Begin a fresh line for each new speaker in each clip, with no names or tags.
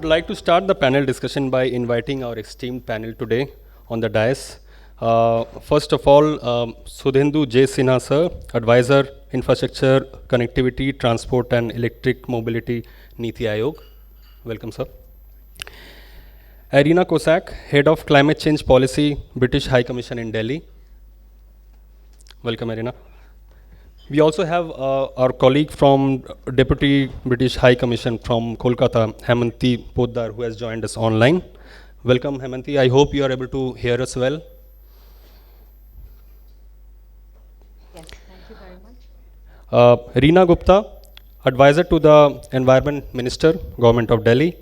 like to start the panel discussion by inviting our esteemed panel today on the dais. First of all, Sudhendu J. Sinha, sir, Advisor, Infrastructure, Connectivity, Transport and Electric Mobility, NITI Aayog. Welcome, sir. Arina Cosac, Head of Climate Change Policy, British High Commission in Delhi. Welcome, Arina. We also have our colleague from Deputy British High Commission from Kolkata, Haimanti Poddar, who has joined us online. Welcome, Haimanti. I hope you are able to hear us well.
Yes, thank you very much.
Reena Gupta, Advisor to the Environment Minister, Government of Delhi.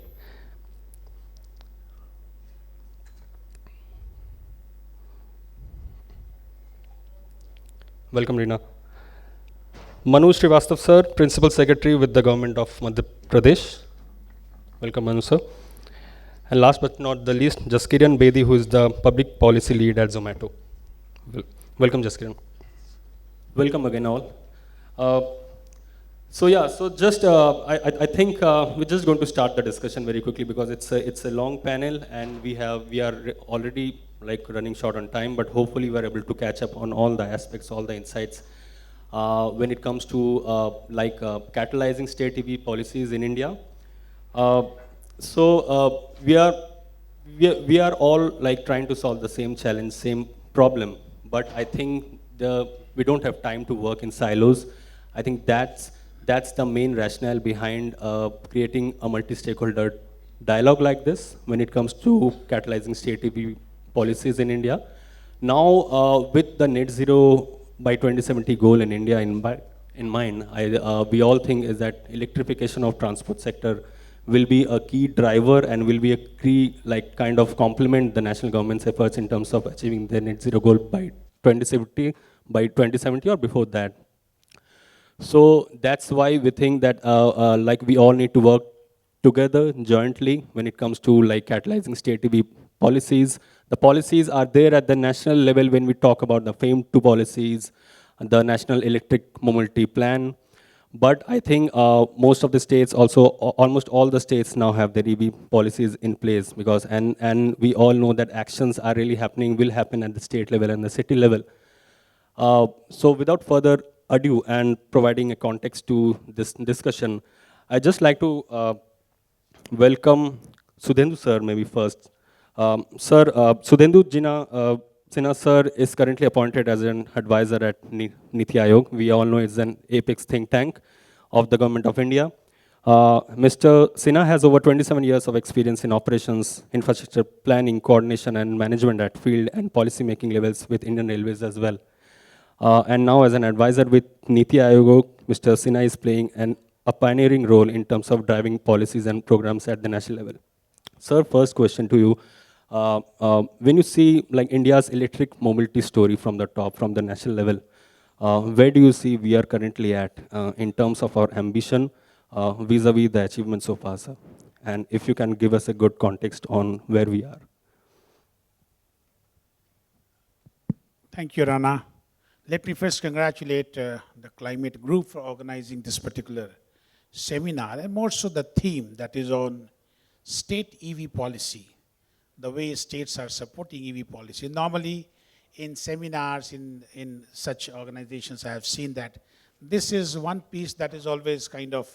Welcome, Reena. Manu Srivastava, sir, Principal Secretary with the Government of Madhya Pradesh. Welcome, Manu, sir. And last but not the least, Jaskiran Bedi, who is the Public Policy Lead at Zomato. Welcome, Jaskiran. Welcome again, all. So just I think we're just going to start the discussion very quickly because it's a long panel and we are already like running short on time, but hopefully we are able to catch up on all the aspects, all the insights when it comes to catalyzing state EV policies in India. We are all like trying to solve the same challenge, same problem, but I think we don't have time to work in silos. I think that's the main rationale behind creating a multi-stakeholder dialogue like this when it comes to catalyzing state EV policies in India. Now, with the net zero by 2070 goal in India in mind, we all think is that electrification of transport sector will be a key driver and will be a key kind of complement the national government's efforts in terms of achieving the net zero goal by 2070 or before that. So that's why we think that we all need to work together jointly when it comes to catalyzing state EV policies. The policies are there at the national level when we talk about the FAME 2 policies, the National Electric Mobility Plan. But I think most of the states also, almost all the states now have their EV policies in place because, and we all know that actions are really happening, will happen at the state level and the city level. So without further ado and providing a context to this discussion, I'd just like to welcome Sudhendu sir maybe first. Sudhendu Sinha sir is currently appointed as an advisor at NITI Aayog. We all know it's an apex think tank of the Government of India. Mr. Sinha has over 27 years of experience in operations, infrastructure planning, coordination and management at field and policy making levels with Indian Railways as well. And now as an advisor with NITI Aayog, Mr. Sinha is playing a pioneering role in terms of driving policies and programs at the national level. Sir, first question to you. When you see India's electric mobility story from the top, from the national level, where do you see we are currently at in terms of our ambition vis-a-vis the achievements so far, sir? And if you can give us a good context on where we are.
Thank you, Rana. Let me first congratulate the climate group for organizing this particular seminar, and more so the theme that is on state EV policy, the way states are supporting EV policy. Normally, in seminars, in such organizations, I have seen that this is one piece that is always kind of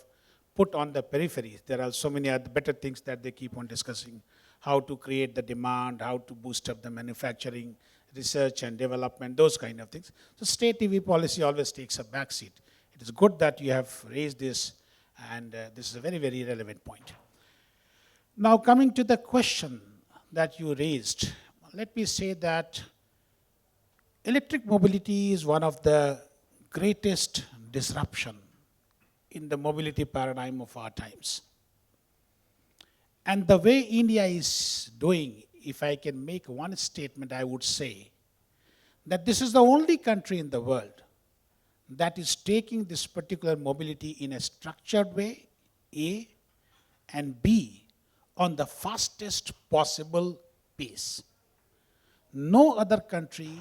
put on the periphery. There are so many other better things that they keep on discussing, how to create the demand, how to boost up the manufacturing, research and development, those kind of things. So state EV policy always takes a backseat. It is good that you have raised this, and this is a very, very relevant point. Now coming to the question that you raised, let me say that electric mobility is one of the greatest disruption in the mobility paradigm of our times. And the way India is doing, if I can make one statement, I would say that this is the only country in the world that is taking this particular mobility in a structured way, A, and B, on the fastest possible pace. No other country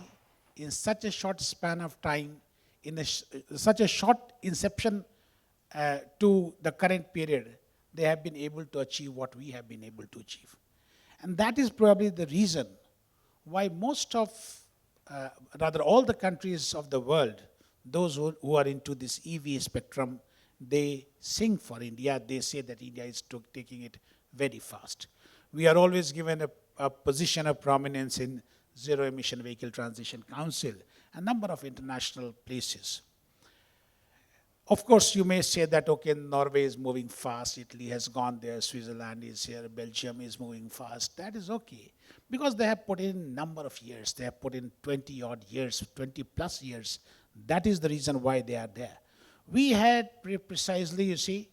in such a short span of time, in such a short inception to the current period, they have been able to achieve what we have been able to achieve. And that is probably the reason why most of, rather all the countries of the world, those who are into this EV spectrum, they sing for India. They say that India is taking it very fast. We are always given a position of prominence in Zero Emission Vehicle Transition Council, a number of international places. Of course, you may say that, okay, Norway is moving fast, Italy has gone there, Switzerland is here, Belgium is moving fast. That is okay, because they have put in a number of years. They have put in 20 odd years, 20 plus years. That is the reason why they are there. We had precisely, you see,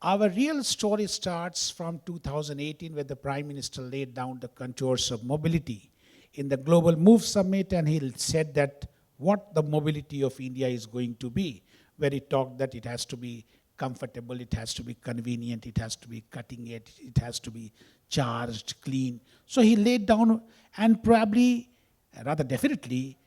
our real story starts from 2018, where the Prime Minister laid down the contours of mobility in the Global Move Summit, and he said that what the mobility of India is going to be, where he talked that it has to be comfortable, it has to be convenient, it has to be cutting edge, it has to be charged, clean. So he laid down, and probably, rather definitely,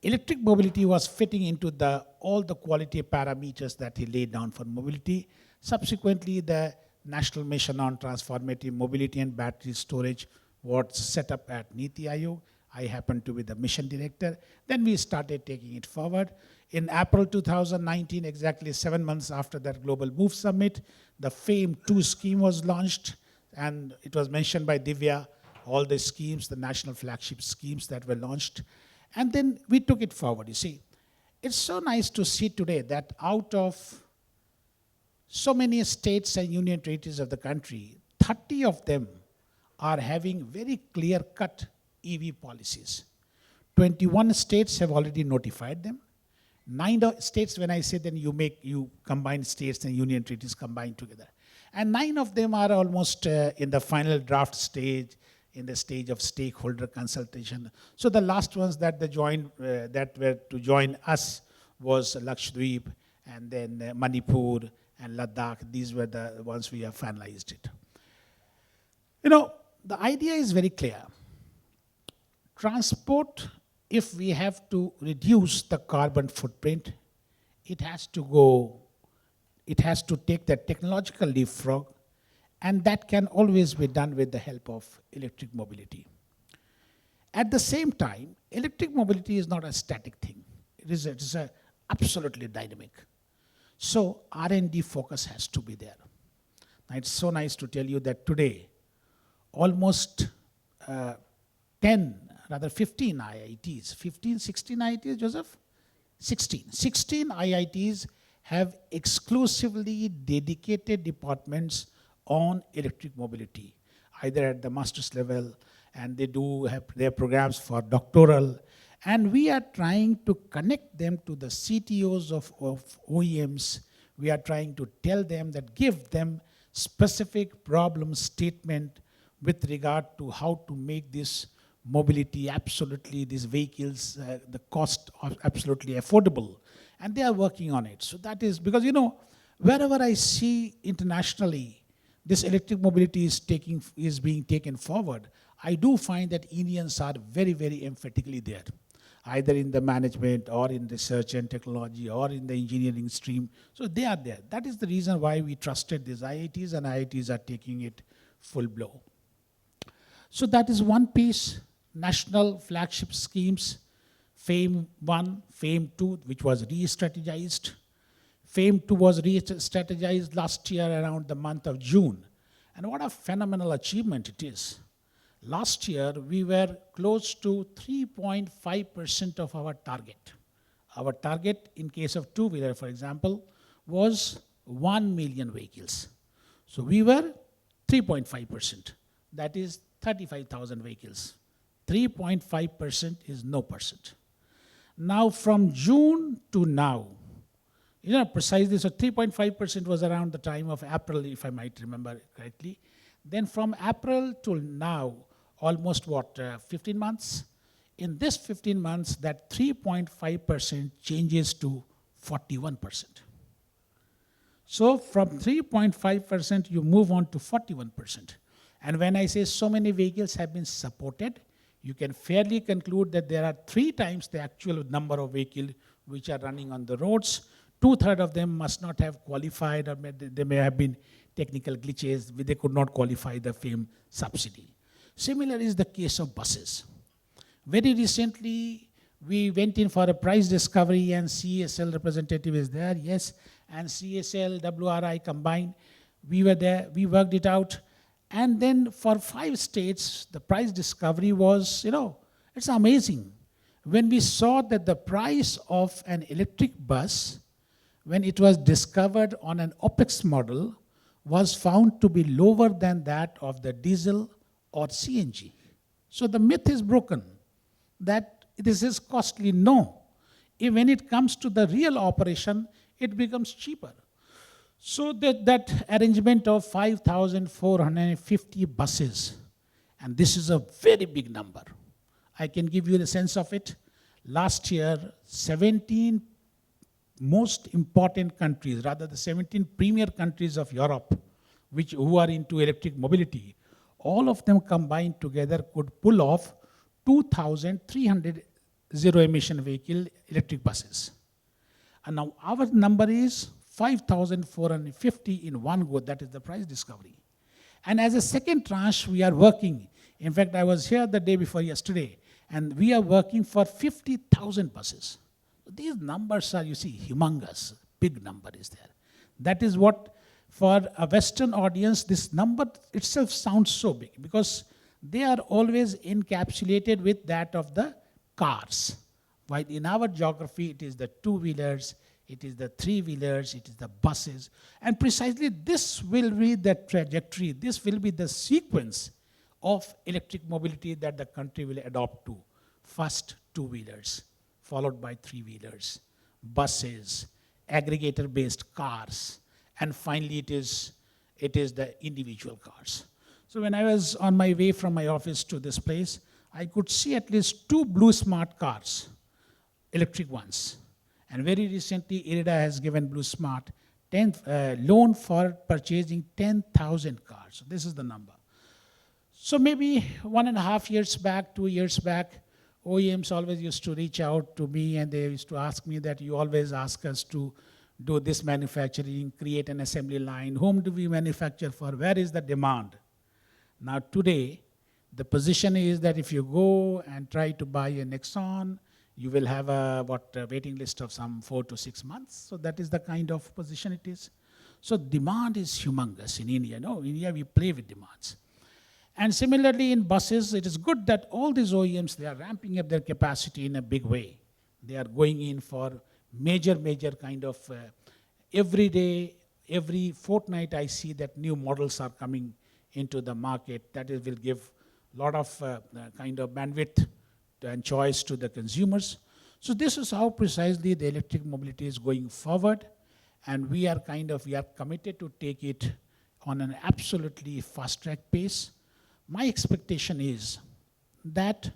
electric mobility was fitting into all the quality parameters that he laid down for mobility. Subsequently, the National Mission on Transformative Mobility and Battery Storage was set up at NITI Aayog. I happened to be the mission director. Then we started taking it forward. In April 2019, exactly 7 months after that Global Move Summit, the FAME 2 scheme was launched, and it was mentioned by Divya, all the schemes, the national flagship schemes that were launched. And then we took it forward, you see. It's so nice to see today that out of so many states and union territories of the country, 30 of them are having very clear-cut EV policies. 21 states have already notified them. 9 states, when I say then you combine states and union territories combined together. And 9 of them are almost in the final draft stage, in the stage of stakeholder consultation. So the last ones that were to join us was Lakshadweep, and then Manipur and Ladakh. These were the ones we have finalized it. You know, the idea is very clear. Transport, if we have to reduce the carbon footprint, it has to take the technological leapfrog, and that can always be done with the help of electric mobility. At the same time, electric mobility is not a static thing. It is absolutely dynamic. So R&D focus has to be there. Now, it's so nice to tell you that today, almost 15 IITs, 16 IITs, Joseph? 16 IITs have exclusively dedicated departments on electric mobility, either at the master's level, and they do have their programs for doctoral, and we are trying to connect them to the CTOs of OEMs. We are trying to tell them that, give them specific problem statement with regard to how to make this mobility absolutely, these vehicles, the cost of absolutely affordable. And they are working on it. So that is, because wherever I see internationally, this electric mobility is being taken forward, I do find that Indians are very, very emphatically there, either in the management or in research and technology or in the engineering stream. So they are there. That is the reason why we trusted these IITs, and IITs are taking it full blow. So that is one piece, national flagship schemes, FAME 1, FAME 2, which was re-strategized. FAME 2 was re-strategized last year around the month of June. And what a phenomenal achievement it is. Last year, we were close to 3.5% of our target. Our target, in case of two-wheeler, for example, was 1 million vehicles. So we were 3.5%. That is 35,000 vehicles. 3.5% is no percent. Now, from June to now, precisely, so 3.5% was around the time of April, if I might remember correctly. Then from April till now, almost 15 months? In this 15 months, that 3.5% changes to 41%. So from 3.5%, you move on to 41%. And when I say so many vehicles have been supported, you can fairly conclude that there are 3 times the actual number of vehicles which are running on the roads 2/3 of them must not have qualified, or there may have been technical glitches, they could not qualify the FAME subsidy. Similar is the case of buses. Very recently, we went in for a price discovery and CSL representative is there, yes, and CSL, WRI combined. We were there, we worked it out. And then for 5 states, the price discovery was, it's amazing. When we saw that the price of an electric bus, when it was discovered on an OPEX model, was found to be lower than that of the diesel or CNG. So the myth is broken that this is costly. No. When it comes to the real operation, it becomes cheaper. So that arrangement of 5,450 buses, and this is a very big number. I can give you the sense of it. Last year, 17 most important countries, rather the 17 premier countries of Europe, who are into electric mobility, all of them combined together could pull off 2,300 zero-emission vehicle electric buses. And now our number is 5,450 in one go. That is the price discovery. And as a second tranche, we are working. In fact, I was here the day before yesterday, and we are working for 50,000 buses. These numbers are, humongous. Big number is there. That is what, for a Western audience, this number itself sounds so big, because they are always encapsulated with that of the cars. While in our geography, it is the two-wheelers, it is the three-wheelers, it is the buses. And precisely this will be the trajectory, this will be the sequence of electric mobility that the country will adopt to. First, two-wheelers, followed by three-wheelers, buses, aggregator-based cars, and finally it is the individual cars. So when I was on my way from my office to this place, I could see at least 2 Blue Smart cars, electric ones. And very recently, Arina has given Blue Smart loan for purchasing 10,000 cars. So this is the number. So maybe 1.5 years back, 2 years back, OEMs always used to reach out to me and they used to ask me that you always ask us to do this manufacturing, create an assembly line. Whom do we manufacture for? Where is the demand? Now today, the position is that if you go and try to buy a Nexon, you will have a waiting list of some 4 to 6 months. So that is the kind of position it is. So demand is humongous in India. No, in India we play with demands. And similarly in buses, it is good that all these OEMs, they are ramping up their capacity in a big way. They are going in for major kind of every day, every fortnight I see that new models are coming into the market. That will give a lot of kind of bandwidth and choice to the consumers. So this is how precisely the electric mobility is going forward. And we are committed to take it on an absolutely fast-track pace. My expectation is that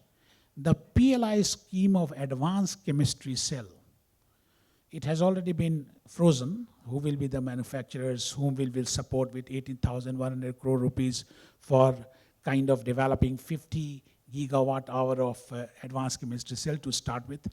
the PLI scheme of advanced chemistry cell, it has already been frozen. Who will be the manufacturers, whom will support with 18,100 crore rupees for kind of developing 50 gigawatt hour of advanced chemistry cell to start with.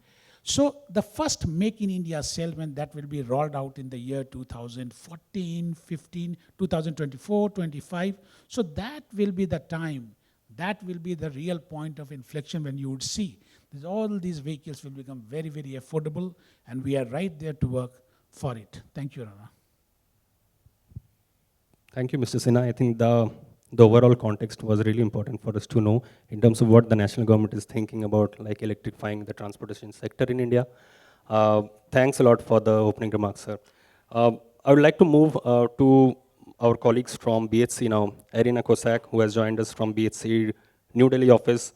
So the first Make in India cell, when that will be rolled out in the year 2014, 15, 2024, 25. So that will be the time, that will be the real point of inflection when you would see all these vehicles will become very, very affordable, and we are right there to work for it. Thank you, Rana.
Thank you, Mr. Sinha. I think the overall context was really important for us to know in terms of what the national government is thinking about, like electrifying the transportation sector in India. Thanks a lot for the opening remarks, sir. I would like to move to our colleagues from BHC now, Arina Cosac, who has joined us from BHC New Delhi office.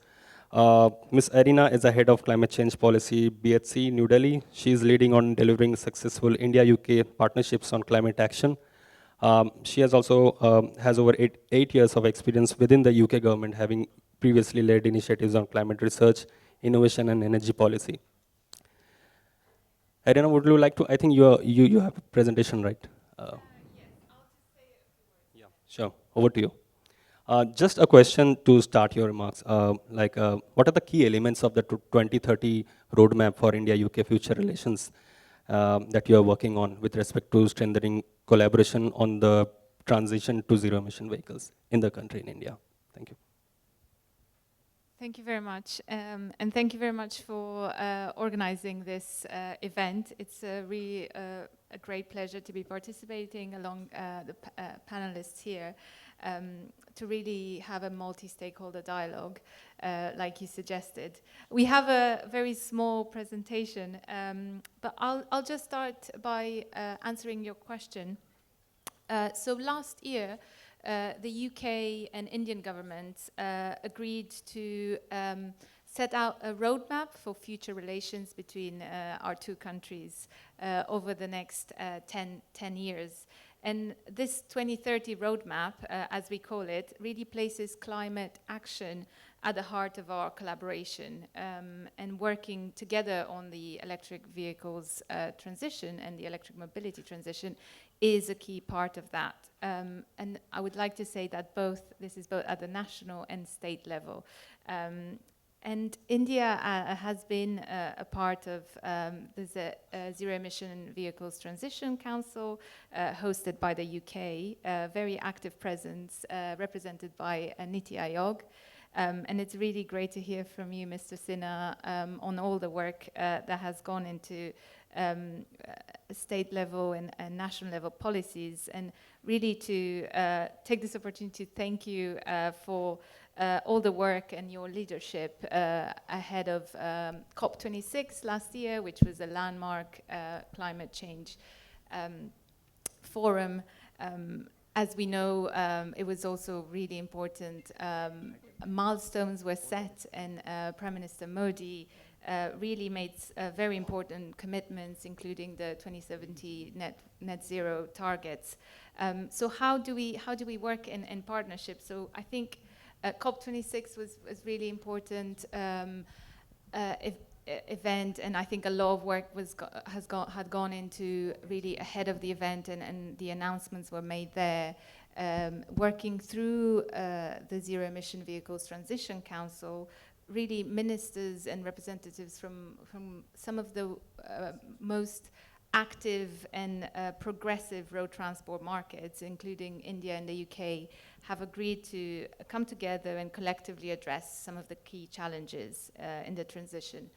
Ms. Arina is the head of climate change policy, BHC New Delhi. She is leading on delivering successful India-UK partnerships on climate action. She has also has over eight years of experience within the UK government, having previously led initiatives on climate research, innovation, and energy policy. Arina, would you like to? I think you have a presentation, right?
Yes, I'll just say a few words.
Yeah, sure. Over to you. Just a question to start your remarks. What are the key elements of the 2030 roadmap for India-UK future relations? that you are working on with respect to strengthening collaboration on the transition to zero emission vehicles in the country in India. Thank you.
Thank you very much. And thank you very much for organizing this event. It's really a great pleasure to be participating along the panelists here to really have a multi-stakeholder dialogue, like you suggested. We have a very small presentation, but I'll just start by answering your question. So last year, the UK and Indian governments agreed to set out a roadmap for future relations between our two countries over the next 10 years. And this 2030 roadmap, as we call it, really places climate action at the heart of our collaboration, and working together on the electric vehicles transition and the electric mobility transition is a key part of that. And I would like to say that this is both at the national and state level. And India has been a part of, there's a Zero Emission Vehicles Transition Council hosted by the UK, a very active presence represented by NITI Aayog. And it's really great to hear from you, Mr. Sinha, on all the work that has gone into state level and national level policies, and really to take this opportunity to thank you for all the work and your leadership ahead of COP26 last year, which was a landmark climate change forum. As we know, it was also really important. Milestones were set, and Prime Minister Modi really made very important commitments, including the 2070 net zero targets. So how do we work in partnership? So I think COP26 was really important event, and I think a lot of work had gone into really ahead of the event, and the announcements were made there. Working through the Zero Emission Vehicles Transition Council, really ministers and representatives from some of the most active and progressive road transport markets, including India and the UK, have agreed to come together and collectively address some of the key challenges in the transition.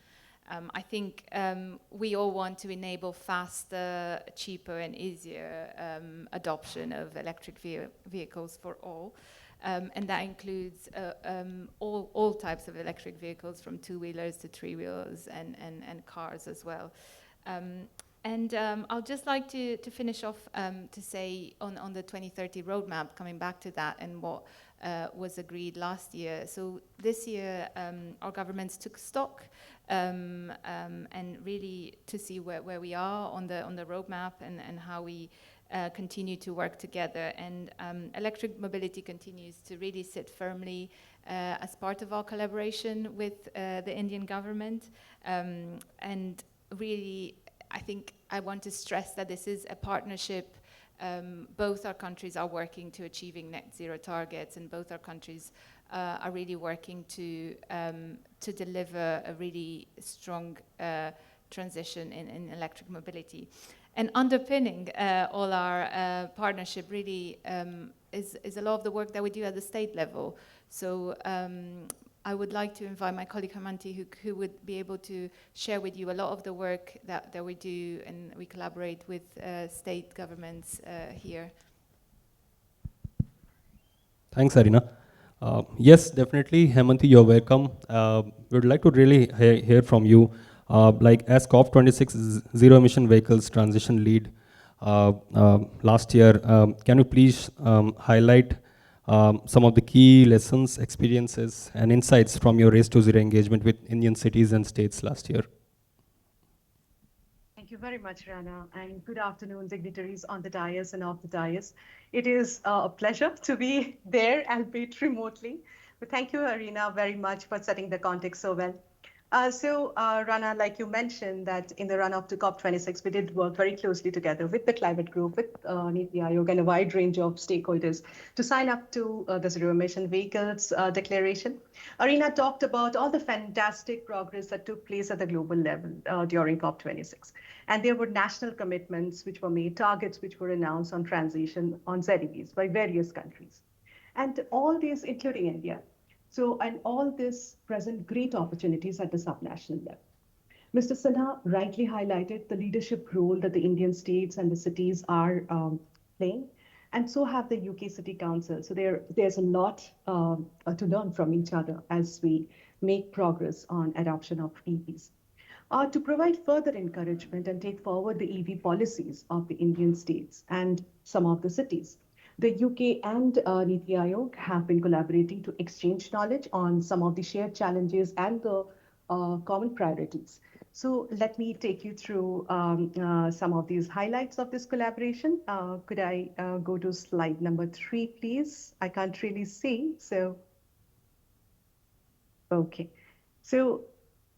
I think we all want to enable faster, cheaper and easier adoption of electric vehicles for all. And that includes all types of electric vehicles, from two-wheelers to three-wheelers and cars as well. And I'll just like to finish off to say on the 2030 roadmap, coming back to that and what was agreed last year. So this year, our governments took stock and really to see where we are on the roadmap and how we continue to work together. And electric mobility continues to really sit firmly as part of our collaboration with the Indian government. And really, I think I want to stress that this is a partnership. Both our countries are working to achieving net zero targets, and both our countries are really working to deliver a really strong transition in electric mobility. And underpinning all our partnership really is a lot of the work that we do at the state level. So I would like to invite my colleague Haimanti, who would be able to share with you a lot of the work that we do, and we collaborate with state governments here.
Thanks, Arina. Yes, definitely, Haimanti, you're welcome. We would like to really hear from you. Like as COP26 Zero Emission Vehicles Transition Lead last year, can you please highlight some of the key lessons, experiences, and insights from your Race to Zero engagement with Indian cities and states last year?
Thank you very much, Rana, and good afternoon, dignitaries on the dais and off the dais. It is a pleasure to be there, albeit remotely. But thank you, Arina, very much for setting the context so well. Rana, like you mentioned, that in the run-up to COP26, we did work very closely together with the climate group, with NITI Aayog, and a wide range of stakeholders to sign up to the zero emission vehicles declaration. Arina talked about all the fantastic progress that took place at the global level during COP26. And there were national commitments which were made, targets which were announced on transition on ZEVs by various countries. And all these, including India. And all this present great opportunities at the subnational level. Mr. Sinha rightly highlighted the leadership role that the Indian states and the cities are playing, and so have the UK City Council. So there's a lot to learn from each other as we make progress on adoption of EVs. To provide further encouragement and take forward the EV policies of the Indian states and some of the cities. The UK and NITI Aayog have been collaborating to exchange knowledge on some of the shared challenges and the common priorities. So let me take you through some of these highlights of this collaboration. Could I go to slide number 3, please? I can't really see, so. Okay. So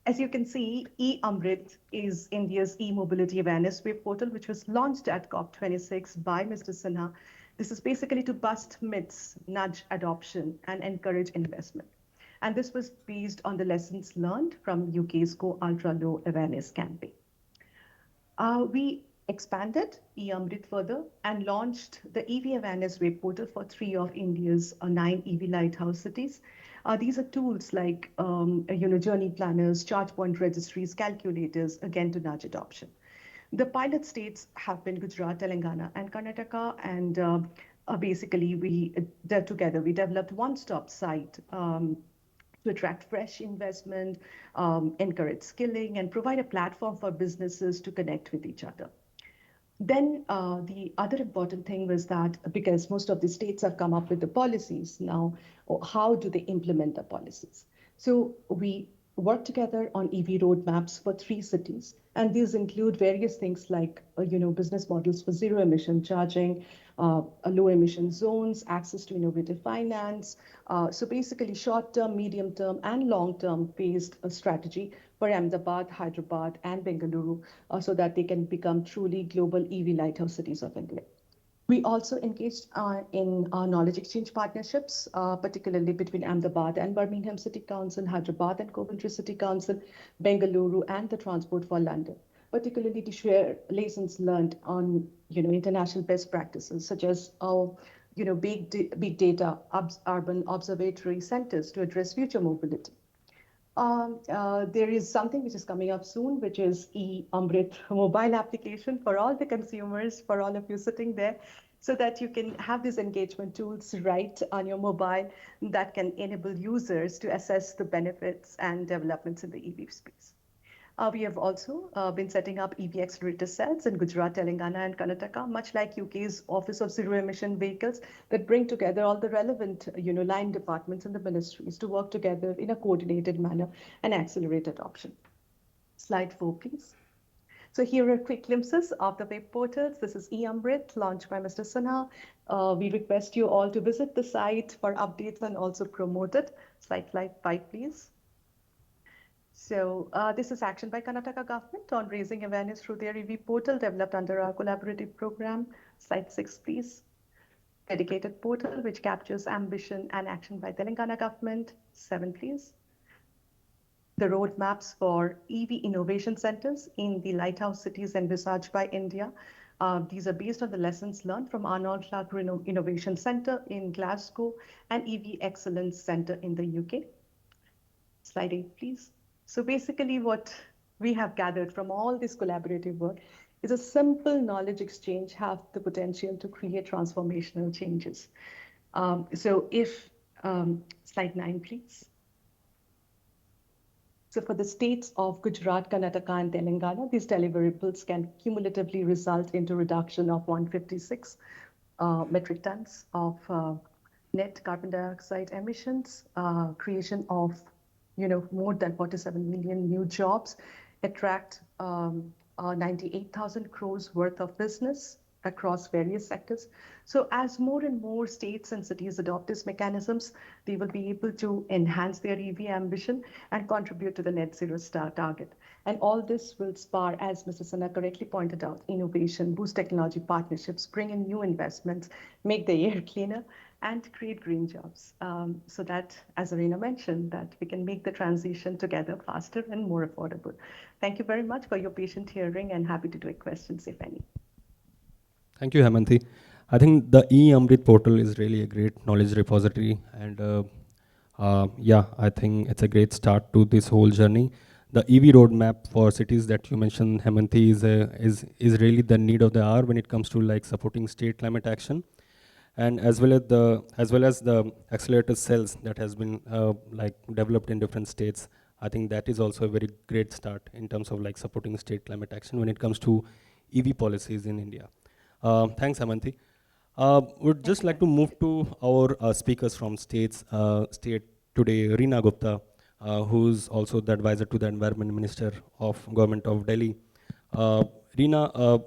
as you can see, e-Amrit is India's e-mobility awareness web portal, which was launched at COP26 by Mr. Sinha. This is basically to bust myths, nudge adoption, and encourage investment. And this was based on the lessons learned from UK's Go Ultra Low awareness campaign. We expanded e-Amrit further and launched the EV awareness web portal for 3 of India's 9 EV lighthouse cities. These are tools like journey planners, charge point registries, calculators, again to nudge adoption. The pilot states have been Gujarat, Telangana, and Karnataka, and basically we together we developed one-stop site to attract fresh investment, encourage skilling, and provide a platform for businesses to connect with each other. Then the other important thing was that because most of the states have come up with the policies now, how do they implement the policies? So we work together on EV roadmaps for 3 cities, and these include various things like business models for zero emission charging, low emission zones, access to innovative finance. So basically short term, medium term, and long term based strategy for Ahmedabad, Hyderabad, and Bengaluru so that they can become truly global EV lighthouse cities of India. We also engaged in knowledge exchange partnerships, particularly between Ahmedabad and Birmingham City Council, Hyderabad and Coventry City Council, Bengaluru, and the Transport for London, particularly to share lessons learned on international best practices, such as big data urban observatory centers to address future mobility. There is something which is coming up soon, which is e-Amrit mobile application for all the consumers, for all of you sitting there, so that you can have these engagement tools right on your mobile that can enable users to assess the benefits and developments in the EV space. We have also been setting up EV accelerator cells in Gujarat, Telangana, and Karnataka, much like UK's Office of Zero Emission Vehicles, that bring together all the relevant line departments and the ministries to work together in a coordinated manner and accelerate adoption. Slide 4, please. So here are quick glimpses of the web portals. This is e-Amrit, launched by Mr. Sinha. We request you all to visit the site for updates and also promote it. Slide 5, please. So this is action by Karnataka government on raising awareness through their EV portal developed under our collaborative program. Slide 6, please. Dedicated portal which captures ambition and action by Telangana government. 7, please. The roadmaps for EV innovation centers in the lighthouse cities envisaged by India. These are based on the lessons learned from Arnold Clark Innovation Center in Glasgow and EV Excellence Center in the UK. Slide 8, please. So basically what we have gathered from all this collaborative work is a simple knowledge exchange have the potential to create transformational changes. Slide 9, please. So for the states of Gujarat, Karnataka, and Telangana, these deliverables can cumulatively result into reduction of 156 metric tons of net carbon dioxide emissions, creation of more than 47 million new jobs, attract 98,000 crores worth of business, across various sectors. So as more and more states and cities adopt these mechanisms, they will be able to enhance their EV ambition and contribute to the net zero star target. And all this will spur, as Mr. Sinha correctly pointed out, innovation, boost technology partnerships, bring in new investments, make the air cleaner, and create green jobs. So that, as Arina mentioned, that we can make the transition together faster and more affordable. Thank you very much for your patient hearing, and happy to take questions if any.
Thank you, Haimanti. I think the e-Amrit portal is really a great knowledge repository, and yeah, I think it's a great start to this whole journey. The EV roadmap for cities that you mentioned, Haimanti, is really the need of the hour when it comes to like supporting state climate action, and as well as the accelerator cells that has been like developed in different states. I think that is also a very great start in terms of like supporting state climate action when it comes to EV policies in India. Thanks, Haimanti. Would
Thank
just
you
like
very
to
much.
move to our speakers from state today, Reena Gupta, who's also the advisor to the Environment Minister of Government of Delhi. Reena,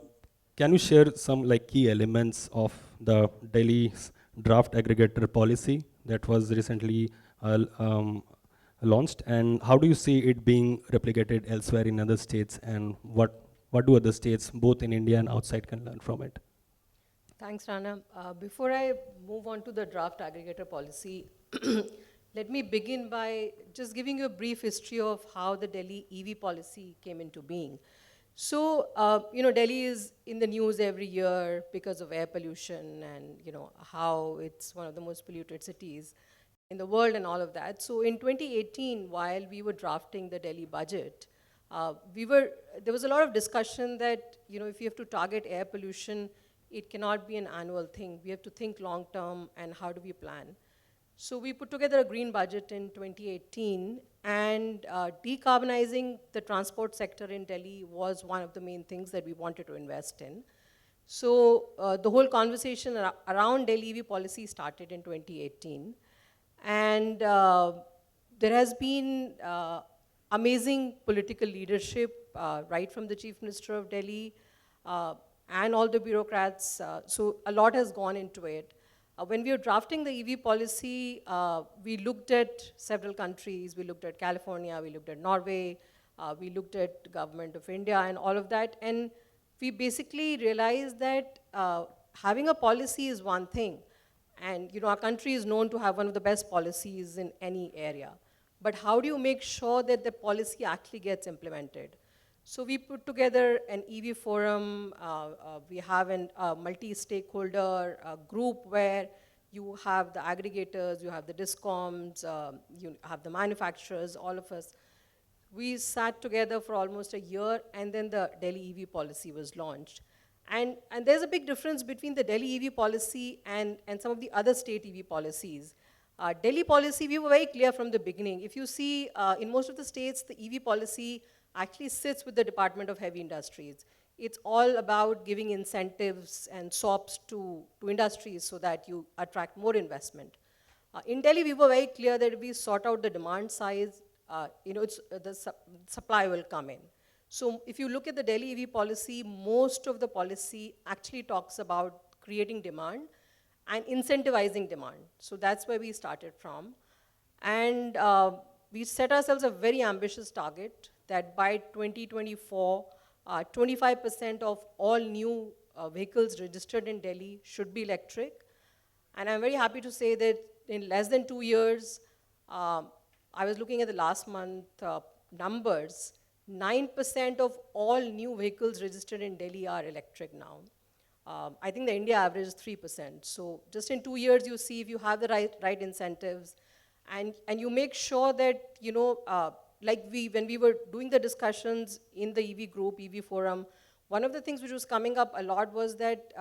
can you share some like key elements of the Delhi's draft aggregator policy that was recently launched, and how do you see it being replicated elsewhere in other states, and what do other states, both in India and outside, can learn from it?
Thanks, Rana. Before I move on to the draft aggregator policy, let me begin by just giving you a brief history of how the Delhi EV policy came into being. So, Delhi is in the news every year because of air pollution and, how it's one of the most polluted cities in the world and all of that. So in 2018, while we were drafting the Delhi budget, there was a lot of discussion that, if you have to target air pollution, it cannot be an annual thing. We have to think long term and how do we plan. So we put together a green budget in 2018, and decarbonizing the transport sector in Delhi was one of the main things that we wanted to invest in. So the whole conversation around Delhi EV policy started in 2018. And there has been amazing political leadership right from the Chief Minister of Delhi and all the bureaucrats. So a lot has gone into it. When we were drafting the EV policy, we looked at several countries. We looked at California, we looked at Norway, we looked at government of India and all of that. And we basically realized that having a policy is one thing. And our country is known to have one of the best policies in any area. But how do you make sure that the policy actually gets implemented? So we put together an EV forum. We have a multi-stakeholder group where you have the aggregators, you have the discoms, you have the manufacturers, all of us. We sat together for almost a year, and then the Delhi EV policy was launched. And there's a big difference between the Delhi EV policy and some of the other state EV policies. Delhi policy, we were very clear from the beginning. If you see, in most of the states, the EV policy actually sits with the Department of Heavy Industries. It's all about giving incentives and SOPs to industries so that you attract more investment. In Delhi, we were very clear that if we sort out the demand size, supply will come in. So if you look at the Delhi EV policy, most of the policy actually talks about creating demand and incentivizing demand. So that's where we started from. And we set ourselves a very ambitious target that by 2024, 25% of all new vehicles registered in Delhi should be electric. And I'm very happy to say that in less than 2 years, I was looking at the last month numbers, 9% of all new vehicles registered in Delhi are electric now. I think the India average is 3%. So just in 2 years, you see if you have the right incentives, and you make sure that, when we were doing the discussions in the EV group, EV forum, one of the things which was coming up a lot was that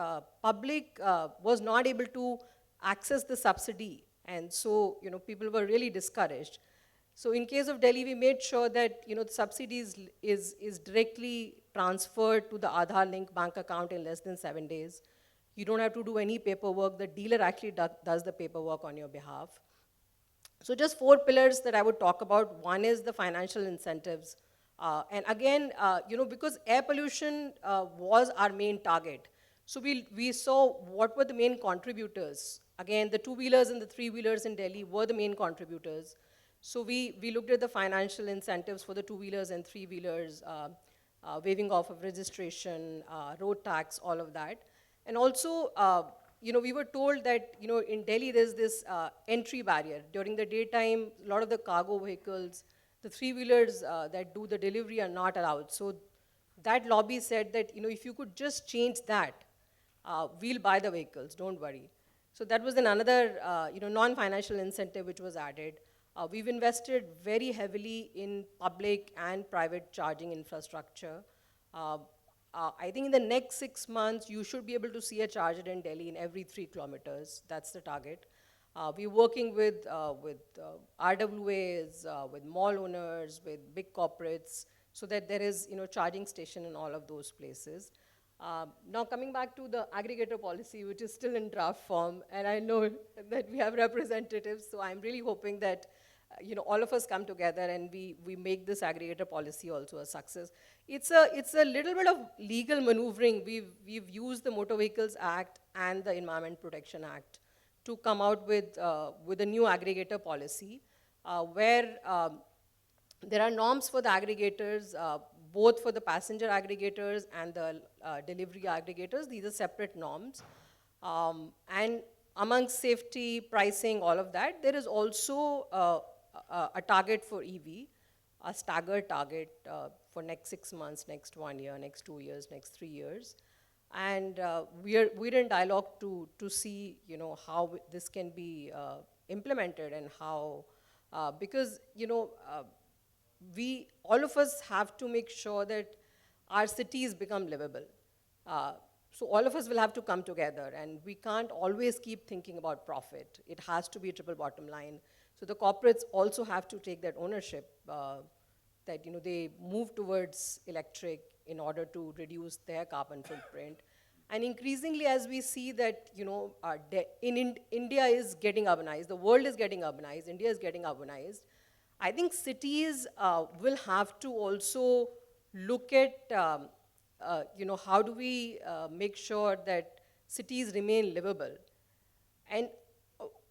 public was not able to access the subsidy. And so, people were really discouraged. So in case of Delhi, we made sure that, the subsidy is directly transferred to the Aadhaar link bank account in less than 7 days. You don't have to do any paperwork. The dealer actually does the paperwork on your behalf. So just 4 pillars that I would talk about. One is the financial incentives. And again, because air pollution was our main target. So we saw what were the main contributors. Again, the two-wheelers and the three-wheelers in Delhi were the main contributors. So we looked at the financial incentives for the two-wheelers and three-wheelers, waiving off of registration, road tax, all of that. And also, we were told that, in Delhi there's this entry barrier. During the daytime, a lot of the cargo vehicles, the three-wheelers that do the delivery are not allowed. So that lobby said that, if you could just change that, we'll buy the vehicles, don't worry. So that was then another, non-financial incentive which was added. We've invested very heavily in public and private charging infrastructure. I think in the next 6 months, you should be able to see a charger in Delhi in every 3 kilometers. That's the target. We're working with RWAs, with mall owners, with big corporates, so that there is, charging station in all of those places. Now coming back to the aggregator policy, which is still in draft form, and I know that we have representatives, so I'm really hoping that all of us come together and we make this aggregator policy also a success. It's a little bit of legal maneuvering. We've used the Motor Vehicles Act and the Environment Protection Act to come out with a new aggregator policy, where there are norms for the aggregators, both for the passenger aggregators and the delivery aggregators. These are separate norms. And amongst safety, pricing, all of that, there is also a target for EV, a staggered target for next 6 months, next 1 year, next 2 years, next 3 years. And we're in dialogue to see, how this can be implemented and how, because, all of us have to make sure that our cities become livable. So all of us will have to come together, and we can't always keep thinking about profit. It has to be a triple bottom line. So the corporates also have to take that ownership, that they move towards electric in order to reduce their carbon footprint. And increasingly, as we see that India is getting urbanized, the world is getting urbanized, India is getting urbanized, I think cities will have to also look at, how do we make sure that cities remain livable. And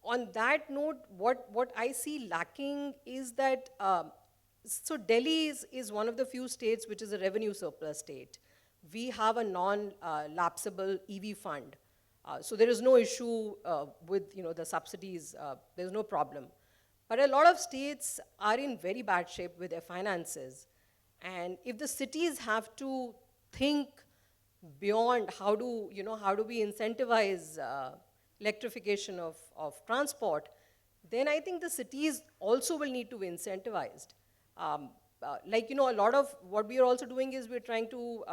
on that note, what I see lacking is that, so Delhi is one of the few states which is a revenue surplus state. We have a non-lapsable EV fund. So there is no issue with the subsidies, there's no problem. But a lot of states are in very bad shape with their finances. And if the cities have to think beyond how do we incentivize electrification of transport, then I think the cities also will need to be incentivized. A lot of what we are also doing is we're trying to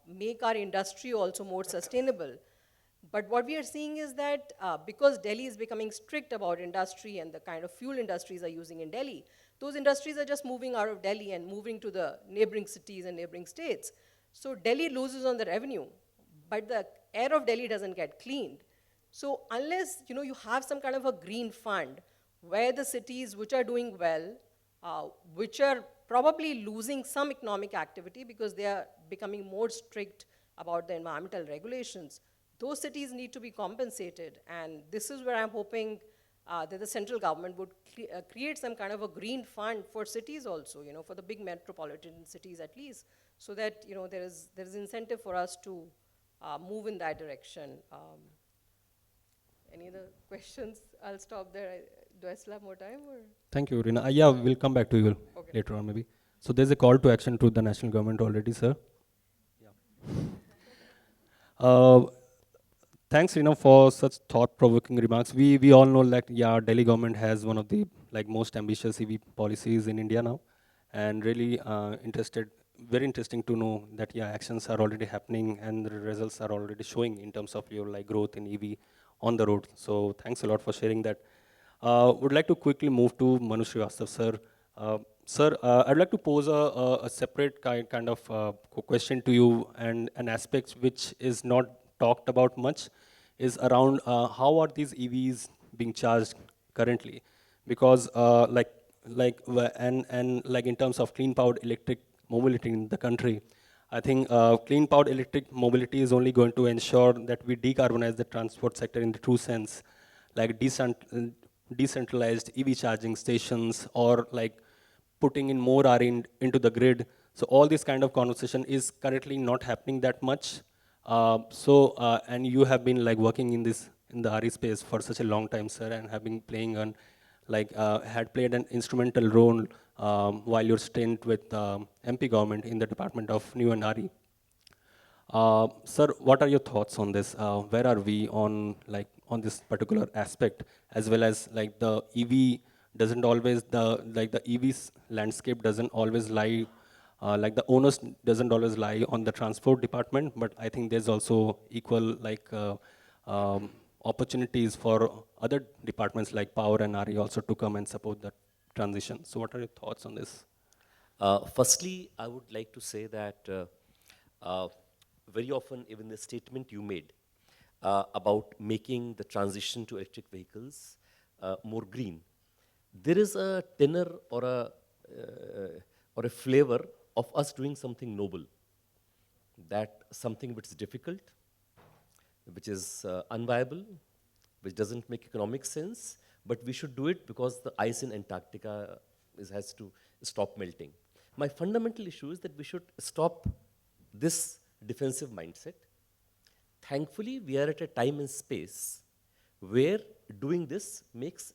make our industry also more sustainable. But what we are seeing is that because Delhi is becoming strict about industry and the kind of fuel industries are using in Delhi, those industries are just moving out of Delhi and moving to the neighboring cities and neighboring states. So Delhi loses on the revenue, but the air of Delhi doesn't get cleaned. So unless you have some kind of a green fund where the cities which are doing well, which are probably losing some economic activity because they are becoming more strict about the environmental regulations, those cities need to be compensated. And this is where I'm hoping that the central government would create some kind of a green fund for cities also, for the big metropolitan cities at least, so that there is incentive for us to move in that direction. Any other questions? I'll stop there. Do I still have more time? Or?
Thank you, Reena. Yeah, we'll come back to you later on maybe. So there's a call to action to the national government already, sir. Yeah. Thanks, Reena, for such thought-provoking remarks. We all know that Delhi government has one of the most ambitious EV policies in India now, and really very interesting to know that actions are already happening and the results are already showing in terms of your growth in EV on the road. So thanks a lot for sharing that. Would like to quickly move to Manu Srivastava, sir. Sir, I'd like to pose a separate kind of question to you, and an aspect which is not talked about much is around how are these EVs being charged currently? Because in terms of clean powered electric mobility in the country, I think clean powered electric mobility is only going to ensure that we decarbonize the transport sector in the true sense, like decentralized EV charging stations or like putting in more RE into the grid. So all this kind of conversation is currently not happening that much. And you have been like working in this in the RE space for such a long time, sir, and have been playing on had played an instrumental role while your stint with MP government in the Department of New and RE. Sir, what are your thoughts on this? Where are we on on this particular aspect, as well as like the EV doesn't always the EV's landscape doesn't always lie like the onus doesn't always lie on the transport department, but I think there's also equal opportunities for other departments like power and RE also to come and support that transition. So what are your thoughts on this?
Firstly, I would like to say that uh, very often, even the statement you made about making the transition to electric vehicles more green, there is a tenor or a flavor of us doing something noble, that something which is difficult, which is unviable, which doesn't make economic sense, but we should do it because the ice in Antarctica has to stop melting. My fundamental issue is that we should stop this defensive mindset. Thankfully, we are at a time and space where doing this makes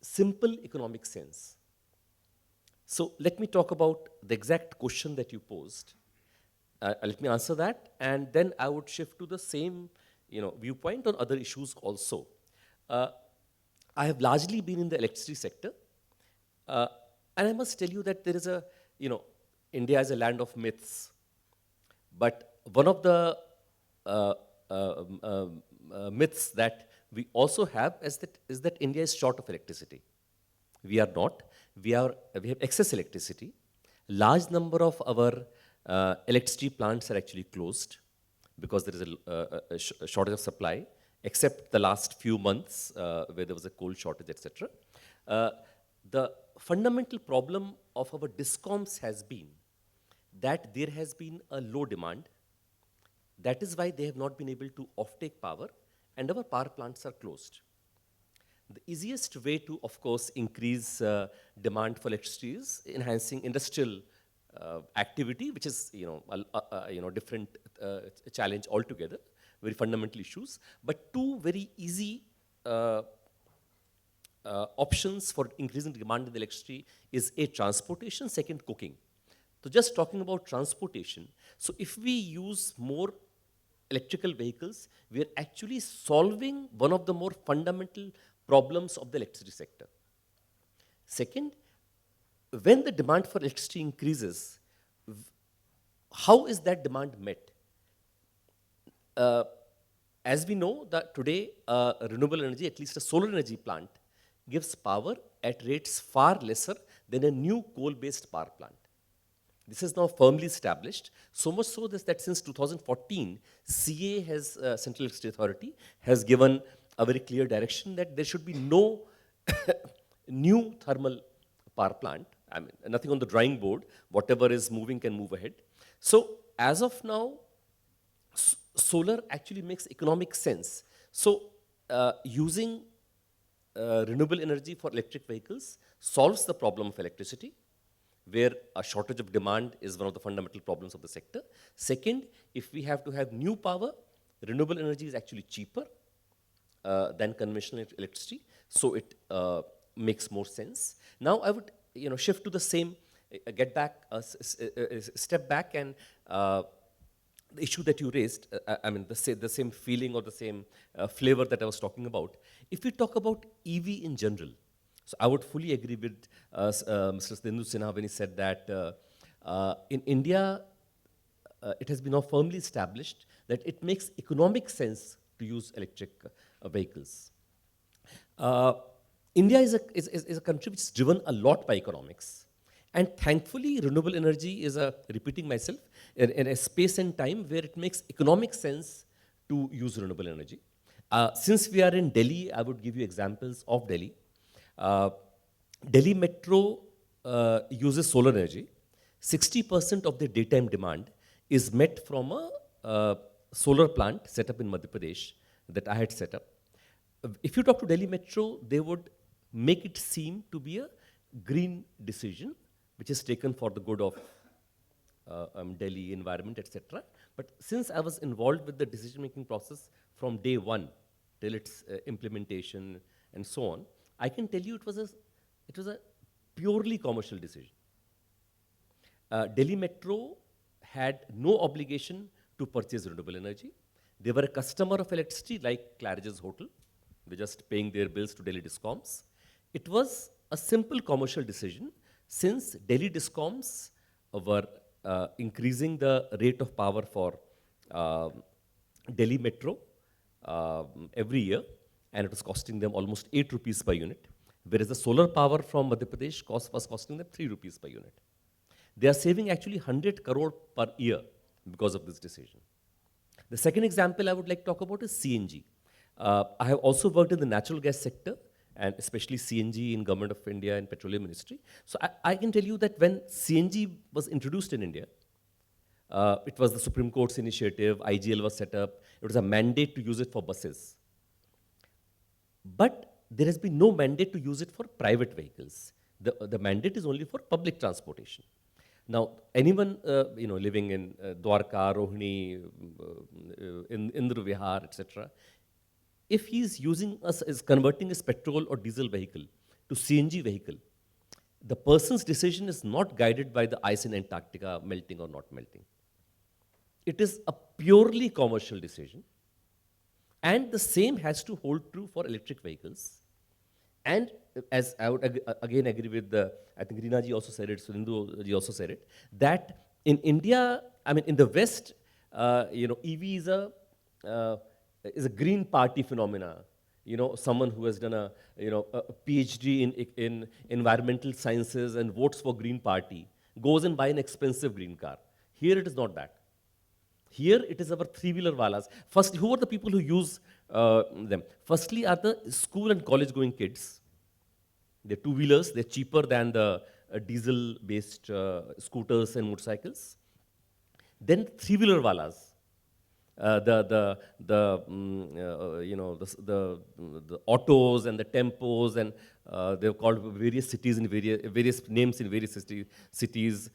simple economic sense. So let me talk about the exact question that you posed. Let me answer that, and then I would shift to the same viewpoint on other issues also. I have largely been in the electricity sector, and I must tell you that there is India is a land of myths. But one of the myths that we also have is that India is short of electricity. We are not. We have excess electricity. Large number of our electricity plants are actually closed because there is a shortage of supply, except the last few months where there was a coal shortage, etc. The fundamental problem of our discoms has been that there has been a low demand. That is why they have not been able to offtake power, and our power plants are closed. The easiest way to, of course, increase demand for electricity is enhancing industrial activity, which is different challenge altogether, very fundamental issues. But two very easy options for increasing demand in the electricity is A, transportation, second, cooking. So just talking about transportation, so if we use more electrical vehicles, we are actually solving one of the more fundamental problems of the electricity sector. Second, when the demand for electricity increases, how is that demand met? As we know that today, renewable energy, at least a solar energy plant, gives power at rates far lesser than a new coal-based power plant. This is now firmly established, so much so that since 2014, CA has, Central Electricity Authority, has given a very clear direction that there should be no new thermal power plant. I mean, nothing on the drawing board. Whatever is moving can move ahead. So as of now, solar actually makes economic sense. So using renewable energy for electric vehicles solves the problem of electricity, where a shortage of demand is one of the fundamental problems of the sector. Second, if we have to have new power, renewable energy is actually cheaper than conventional electricity, so it makes more sense. Now I would shift to the same, get back, step back, and the issue that you raised, I mean the same feeling or the same flavor that I was talking about. If we talk about EV in general, so I would fully agree with Mr. Sudhendu Sinha when he said that in India, it has been now firmly established that it makes economic sense to use electric vehicles. India is a country which is driven a lot by economics. And thankfully, renewable energy is, repeating myself, in a space and time where it makes economic sense to use renewable energy. Since we are in Delhi, I would give you examples of Delhi. Delhi Metro uses solar energy. 60% of their daytime demand is met from a solar plant set up in Madhya Pradesh that I had set up. If you talk to Delhi Metro, they would make it seem to be a green decision, which is taken for the good of Delhi environment, etc. But since I was involved with the decision-making process from day one till its implementation and so on, I can tell you it was a purely commercial decision. Delhi Metro had no obligation to purchase renewable energy. They were a customer of electricity like Claridge's Hotel. They're just paying their bills to Delhi Discoms. It was a simple commercial decision since Delhi Discoms were increasing the rate of power for Delhi Metro every year, and it was costing them almost 8 rupees per unit, whereas the solar power from Madhya Pradesh was costing them 3 rupees per unit. They are saving actually 100 crore per year because of this decision. The second example I would like to talk about is CNG. I have also worked in the natural gas sector, and especially CNG in Government of India and Petroleum Ministry. So I can tell you that when CNG was introduced in India, it was the Supreme Court's initiative, IGL was set up, it was a mandate to use it for buses. But there has been no mandate to use it for private vehicles. The mandate is only for public transportation. Now, anyone living in Dwarka, Rohini, Indra Vihar, etc., if he is converting his petrol or diesel vehicle to CNG vehicle, the person's decision is not guided by the ice in Antarctica melting or not melting. It is a purely commercial decision, and the same has to hold true for electric vehicles. And as I would again agree with I think Reena ji also said it, Sudhendu ji also said it, that in India, in the West, EV is a green party phenomena. Someone who has done a PhD in environmental sciences and votes for Green Party goes and buy an expensive green car. Here it is not that. Here it is our three-wheeler walas. First, who are the people who use them? Firstly are the school and college-going kids. They're two-wheelers. They're cheaper than the diesel-based scooters and motorcycles. Then three-wheeler walas. The autos and the tempos, and they're called various cities in various names in various cities.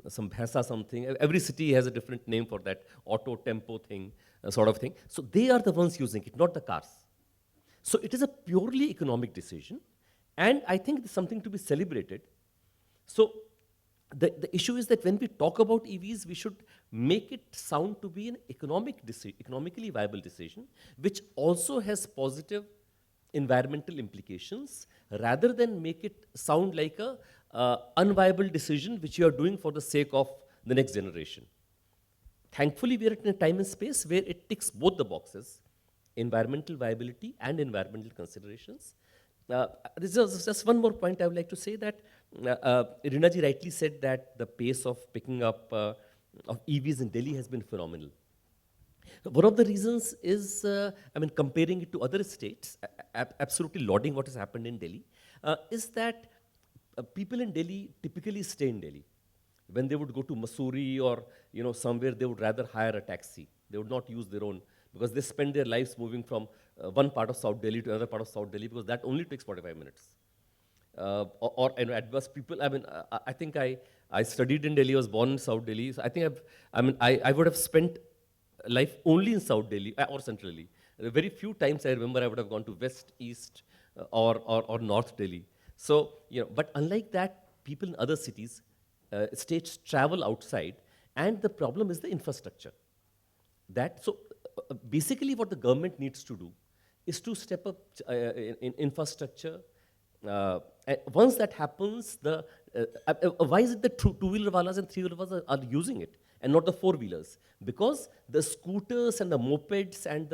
Some Bhaisa something. Every city has a different name for that auto tempo thing, sort of thing. So they are the ones using it, not the cars. So it is a purely economic decision, and I think it's something to be celebrated. So the issue is that when we talk about EVs, we should make it sound to be an economically viable decision, which also has positive environmental implications, rather than make it sound like a unviable decision which you are doing for the sake of the next generation. Thankfully, we are in a time and space where it ticks both the boxes, environmental viability and environmental considerations. This is just one more point I would like to say, that Reena ji rightly said that the pace of picking up of EVs in Delhi has been phenomenal. One of the reasons is, comparing it to other states, absolutely lauding what has happened in Delhi, is that people in Delhi typically stay in Delhi. When they would go to Mussoorie or somewhere, they would rather hire a taxi. They would not use their own, because they spend their lives moving from one part of South Delhi to another part of South Delhi, because that only takes 45 minutes. At best, people, I think I studied in Delhi, I was born in South Delhi, so I think I would have spent life only in South Delhi or Central Delhi. Very few times I remember I would have gone to West, East, or North Delhi. So, but unlike that, people in other cities, states travel outside, and the problem is the infrastructure. Basically what the government needs to do is to step up in infrastructure. Once that happens, why is it that two-wheeler walas and three-wheeler walas are using it and not the four-wheelers? Because the scooters and the mopeds and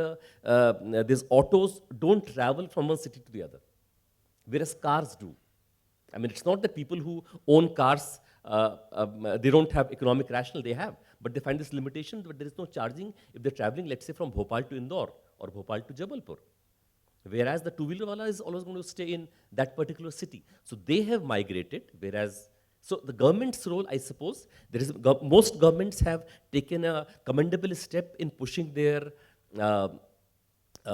these autos don't travel from one city to the other, whereas cars do. It's not that people who own cars, they don't have economic rationale, they have, but they find this limitation that there is no charging if they're traveling, let's say, from Bhopal to Indore or Bhopal to Jabalpur. Whereas the two-wheeler wala is always going to stay in that particular city. So they have migrated, whereas So the government's role, I suppose, most governments have taken a commendable step in pushing uh,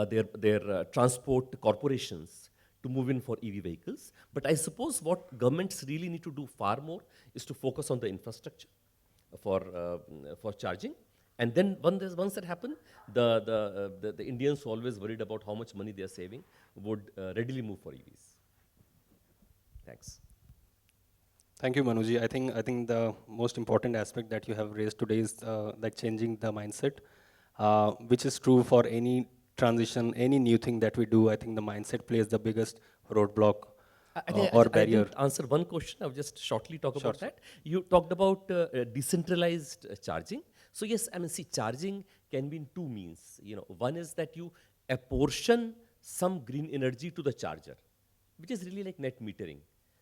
their transport corporations to move in for EV vehicles. But I suppose what governments really need to do far more is to focus on the infrastructure for charging. And then once that happens, the Indians who always worried about how much money they are saving would readily move for EVs. Thanks.
Thank you, Manuji. I think the most important aspect that you have raised today is like changing the mindset, which is true for any transition, any new thing that we do. I think the mindset plays the biggest roadblock or
I
barrier.
didn't answer one question. I'll just shortly talk
Sure,
about that. You talked about decentralized charging. So yes, I mean, see, charging can be in two means. One is that you apportion some green energy to the charger, which is really like net metering.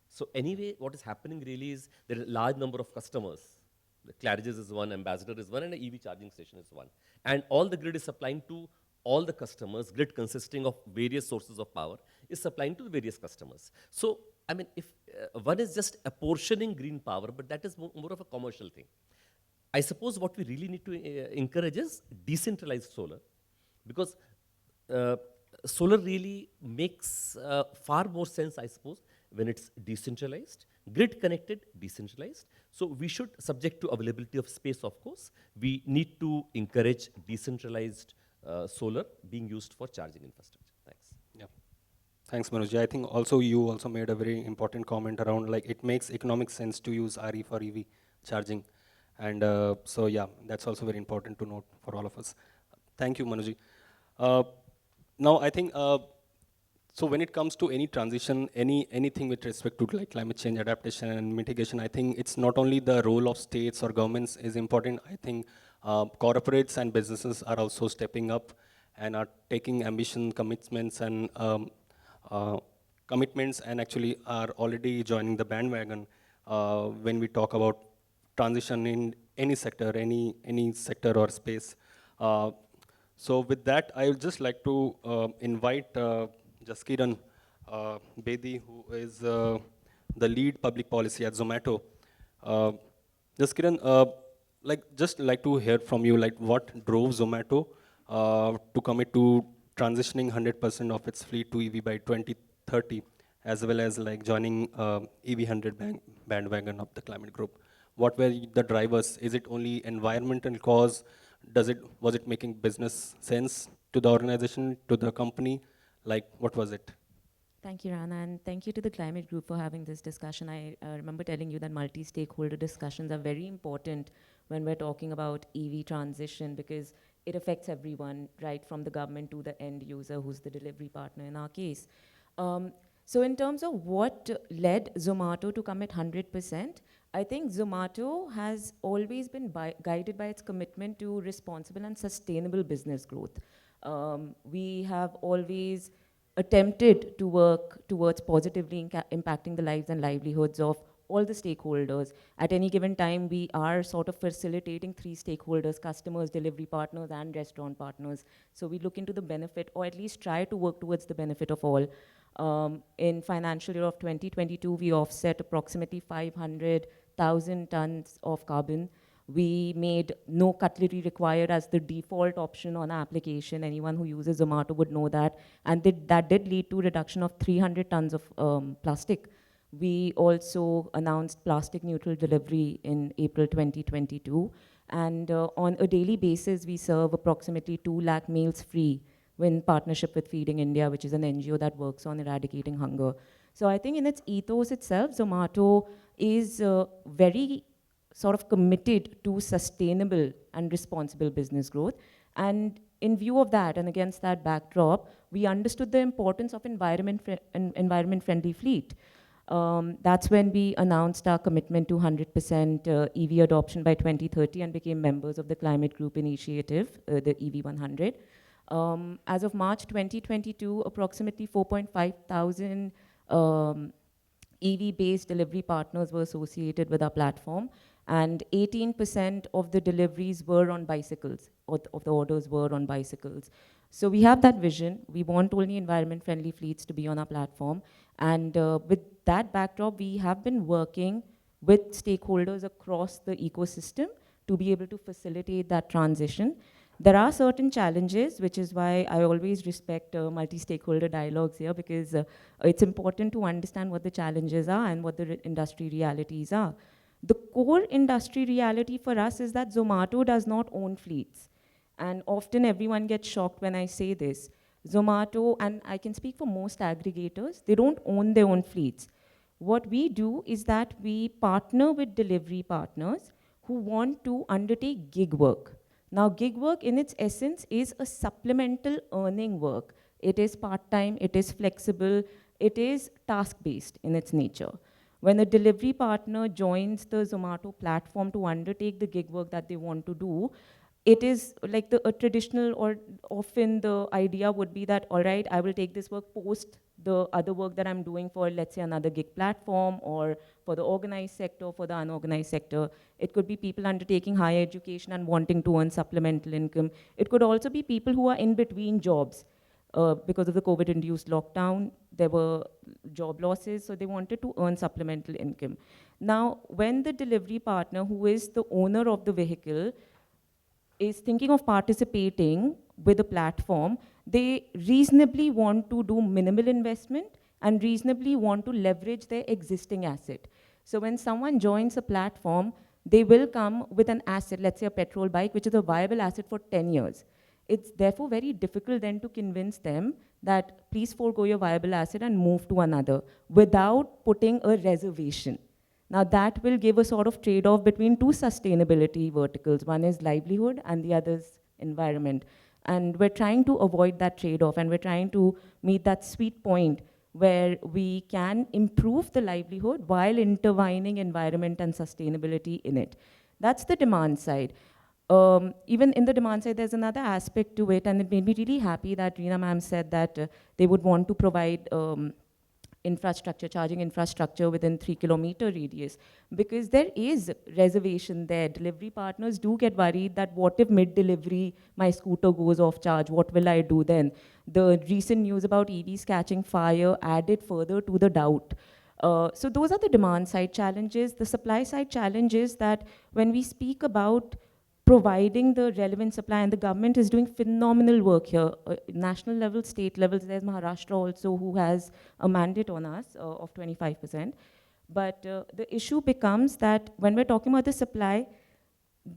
So anyway, what is happening really is there is a large number of customers. The Claridges is one, Ambassador is one, and an EV charging station is one. And all the grid is supplying to all the customers, grid consisting of various sources of power, is supplying to the various customers. So, I mean, if one is just apportioning green power, but that is more of a commercial thing. I suppose what we really need to encourage is decentralized solar, because solar really makes far more sense, I suppose, when it's decentralized, grid connected, decentralized. So we should, subject to availability of space, of course, we need to encourage decentralized solar being used for charging infrastructure. Thanks.
Yeah. Thanks, Manoj. I think also you also made a very important comment around like it makes economic sense to use RE for EV charging. And so yeah, that's also very important to note for all of us. Thank you, Manuji. Now I think, so when it comes to any transition, anything with respect to like climate change adaptation and mitigation, I think it's not only the role of states or governments is important. I think corporates and businesses are also stepping up and are taking ambition commitments and actually are already joining the bandwagon when we talk about transition in any sector, any sector or space. So with that, I would just like to invite Jaskiran Bedi, who is the lead public policy at Zomato. Jaskiran, just like to hear from you, like what drove Zomato to commit to transitioning 100% of its fleet to EV by 2030, as well as like joining EV 100 bandwagon of the climate group. What were the drivers? Is it only environmental cause? Was it making business sense to the organization, to the company? Like, what was it?
Thank you, Rana, and thank you to the climate group for having this discussion. I remember telling you that multi-stakeholder discussions are very important when we're talking about EV transition, because it affects everyone, right from the government to the end user, who's the delivery partner in our case. So in terms of what led Zomato to commit 100%, I think Zomato has always been guided by its commitment to responsible and sustainable business growth. We have always attempted to work towards positively impacting the lives and livelihoods of all the stakeholders. At any given time, we are sort of facilitating three stakeholders: customers, delivery partners, and restaurant partners. So we look into the benefit, or at least try to work towards the benefit of all. In financial year of 2022, we offset approximately 500,000 tons of carbon. We made no cutlery required as the default option on our application. Anyone who uses Zomato would know that. And that did lead to reduction of 300 tons of plastic. We also announced plastic neutral delivery in April 2022. And on a daily basis, we serve approximately 2 lakh meals free in partnership with Feeding India, which is an NGO that works on eradicating hunger. So I think in its ethos itself, Zomato is very sort of committed to sustainable and responsible business growth. And in view of that, and against that backdrop, we understood the importance of environment-friendly fleet. That's when we announced our commitment to 100% EV adoption by 2030 and became members of the Climate Group Initiative, the EV 100. As of March 2022, approximately 4.5 thousand EV-based delivery partners were associated with our platform, and 18% of the deliveries were on bicycles, or of the orders were on bicycles. So we have that vision. We want only environment-friendly fleets to be on our platform. And with that backdrop, we have been working with stakeholders across the ecosystem to be able to facilitate that transition. There are certain challenges, which is why I always respect multi-stakeholder dialogues here, because it's important to understand what the challenges are and what the industry realities are. The core industry reality for us is that Zomato does not own fleets. And often everyone gets shocked when I say this. Zomato, and I can speak for most aggregators, they don't own their own fleets. What we do is that we partner with delivery partners who want to undertake gig work. Now, gig work in its essence is a supplemental earning work. It is part-time, it is flexible, it is task-based in its nature. When a delivery partner joins the Zomato platform to undertake the gig work that they want to do, it is like a traditional, or often the idea would be that, all right, I will take this work post the other work that I'm doing for, let's say, another gig platform, or for the organized sector, for the unorganized sector. It could be people undertaking higher education and wanting to earn supplemental income. It could also be people who are in between jobs. Because of the COVID-induced lockdown, there were job losses, so they wanted to earn supplemental income. Now, when the delivery partner, who is the owner of the vehicle, is thinking of participating with a platform, they reasonably want to do minimal investment and reasonably want to leverage their existing asset. So when someone joins a platform, they will come with an asset, let's say a petrol bike, which is a viable asset for 10 years. It's therefore very difficult then to convince them that please forego your viable asset and move to another without putting a reservation. Now that will give a sort of trade-off between two sustainability verticals. One is livelihood and the other is environment. And we're trying to avoid that trade-off, and we're trying to meet that sweet point where we can improve the livelihood while intertwining environment and sustainability in it. That's the demand side. Even in the demand side, there's another aspect to it, and it made me really happy that Reena ma'am said that they would want to provide infrastructure, charging infrastructure within 3-kilometer radius, because there is reservation there. Delivery partners do get worried that what if mid-delivery my scooter goes off charge, what will I do then? The recent news about EVs catching fire added further to the doubt. So those are the demand side challenges. The supply side challenge is that when we speak about providing the relevant supply, and the government is doing phenomenal work here, national level, state levels. There's Maharashtra also, who has a mandate on us of 25%. But the issue becomes that when we're talking about the supply,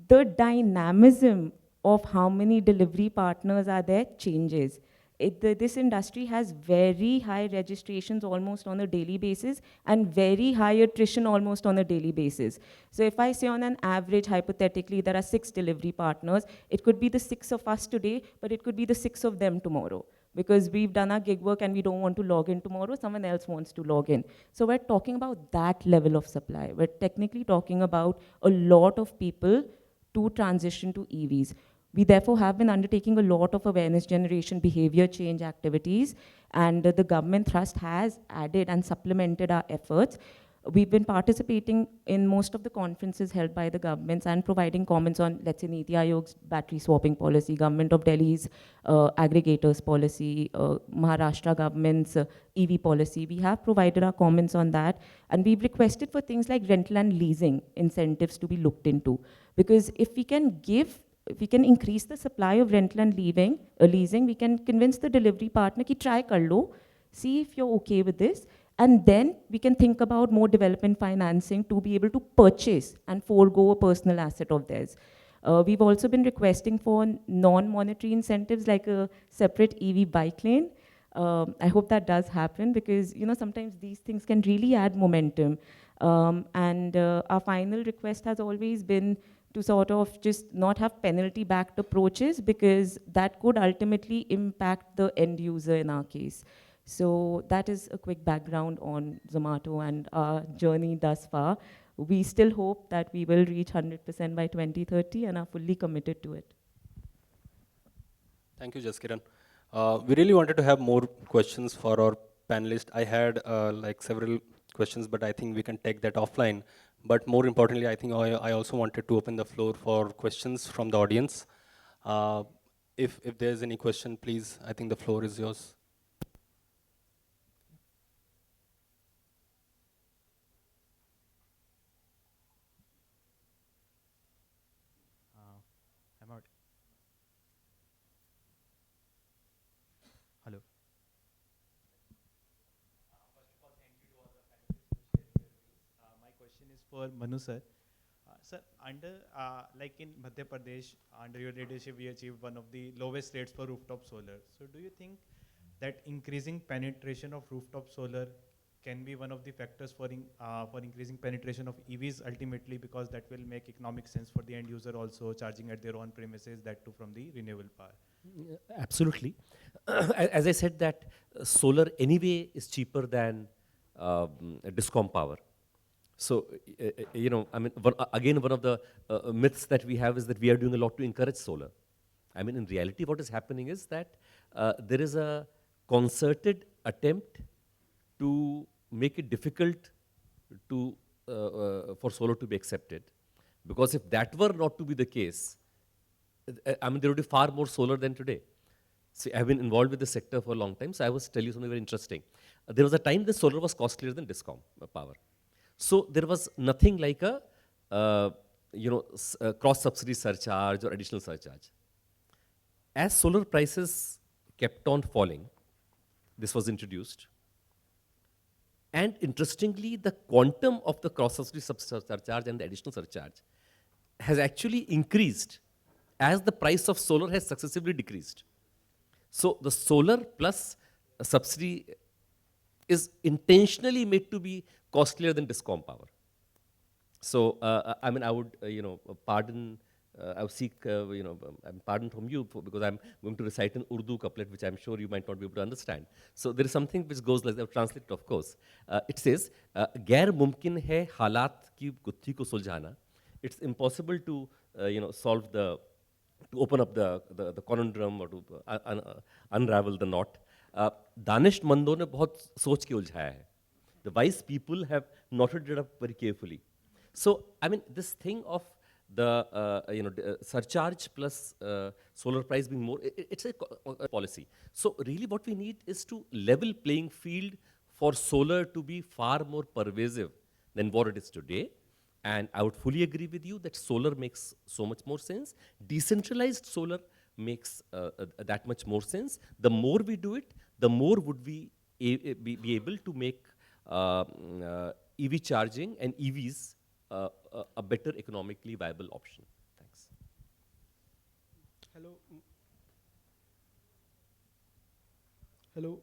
the dynamism of how many delivery partners are there changes. This industry has very high registrations almost on a daily basis and very high attrition almost on a daily basis. So if I say on an average, hypothetically, there are 6 delivery partners, it could be the 6 of us today, but it could be the 6 of them tomorrow. Because we've done our gig work and we don't want to log in tomorrow, someone else wants to log in. So we're talking about that level of supply. We're technically talking about a lot of people to transition to EVs. We therefore have been undertaking a lot of awareness generation, behavior change activities, and the government thrust has added and supplemented our efforts. We've been participating in most of the conferences held by the governments and providing comments on, let's say, NITI Aayog's battery swapping policy, Government of Delhi's aggregators policy, Maharashtra government's EV policy. We have provided our comments on that, and we've requested for things like rental and leasing incentives to be looked into. Because if we can increase the supply of rental and leasing, we can convince the delivery partner ki try kar lo, see if you're okay with this, and then we can think about more development financing to be able to purchase and forego a personal asset of theirs. We've also been requesting for non-monetary incentives like a separate EV bike lane. I hope that does happen, because sometimes these things can really add momentum. And our final request has always been to sort of just not have penalty-backed approaches, because that could ultimately impact the end user in our case. So that is a quick background on Zomato and our journey thus far. We still hope that we will reach 100% by 2030 and are fully committed to it.
Thank you, Jaskiran. We really wanted to have more questions for our panelists. I had like several questions, but I think we can take that offline. But more importantly, I think I also wanted to open the floor for questions from the audience. If there's any question, please, I think the floor is yours.
is for Manu sir. Sir, like in Madhya Pradesh, under your leadership, we achieved one of the lowest rates for rooftop solar. So do you think that increasing penetration of rooftop solar can be one of the factors for increasing penetration of EVs ultimately, because that will make economic sense for the end user also charging at their own premises, that too from the renewable power?
Yeah, absolutely. As I said that solar anyway is cheaper than discom power. So, I mean, again, one of the myths that we have is that we are doing a lot to encourage solar. I mean, in reality, what is happening is that there is a concerted attempt to make it difficult to for solar to be accepted. Because if that were not to be the case, I mean, there would be far more solar than today. See, I've been involved with the sector for a long time, so I was tell you something very interesting. There was a time that solar was costlier than discom power. So there was nothing like a, cross-subsidy surcharge or additional surcharge. As solar prices kept on falling, this was introduced. And interestingly, the quantum of the cross-subsidy surcharge and the additional surcharge has actually increased as the price of solar has successively decreased. So the solar plus subsidy is intentionally made to be costlier than discom power. So, I mean, I would, pardon, I would seek, pardon from you because I'm going to recite an Urdu couplet, which I'm sure you might not be able to understand. So there is something which goes like that, I'll translate it, of course. It says, "Gair mumkin hai halat ki guthi ko suljhana." It's impossible to, solve to open up the conundrum or to unravel the knot. दानिशमंदों ने बहुत सोच के उलझाया है. The wise people have knotted it up very carefully. So, I mean, this thing of the surcharge plus solar price being more, it's a policy. So, really what we need is to level playing field for solar to be far more pervasive than what it is today. And I would fully agree with you that solar makes so much more sense. Decentralized solar makes that much more sense. The more we do it, the more would we be able to make EV charging and EVs a better economically viable option. Thanks.
Hello. Hello.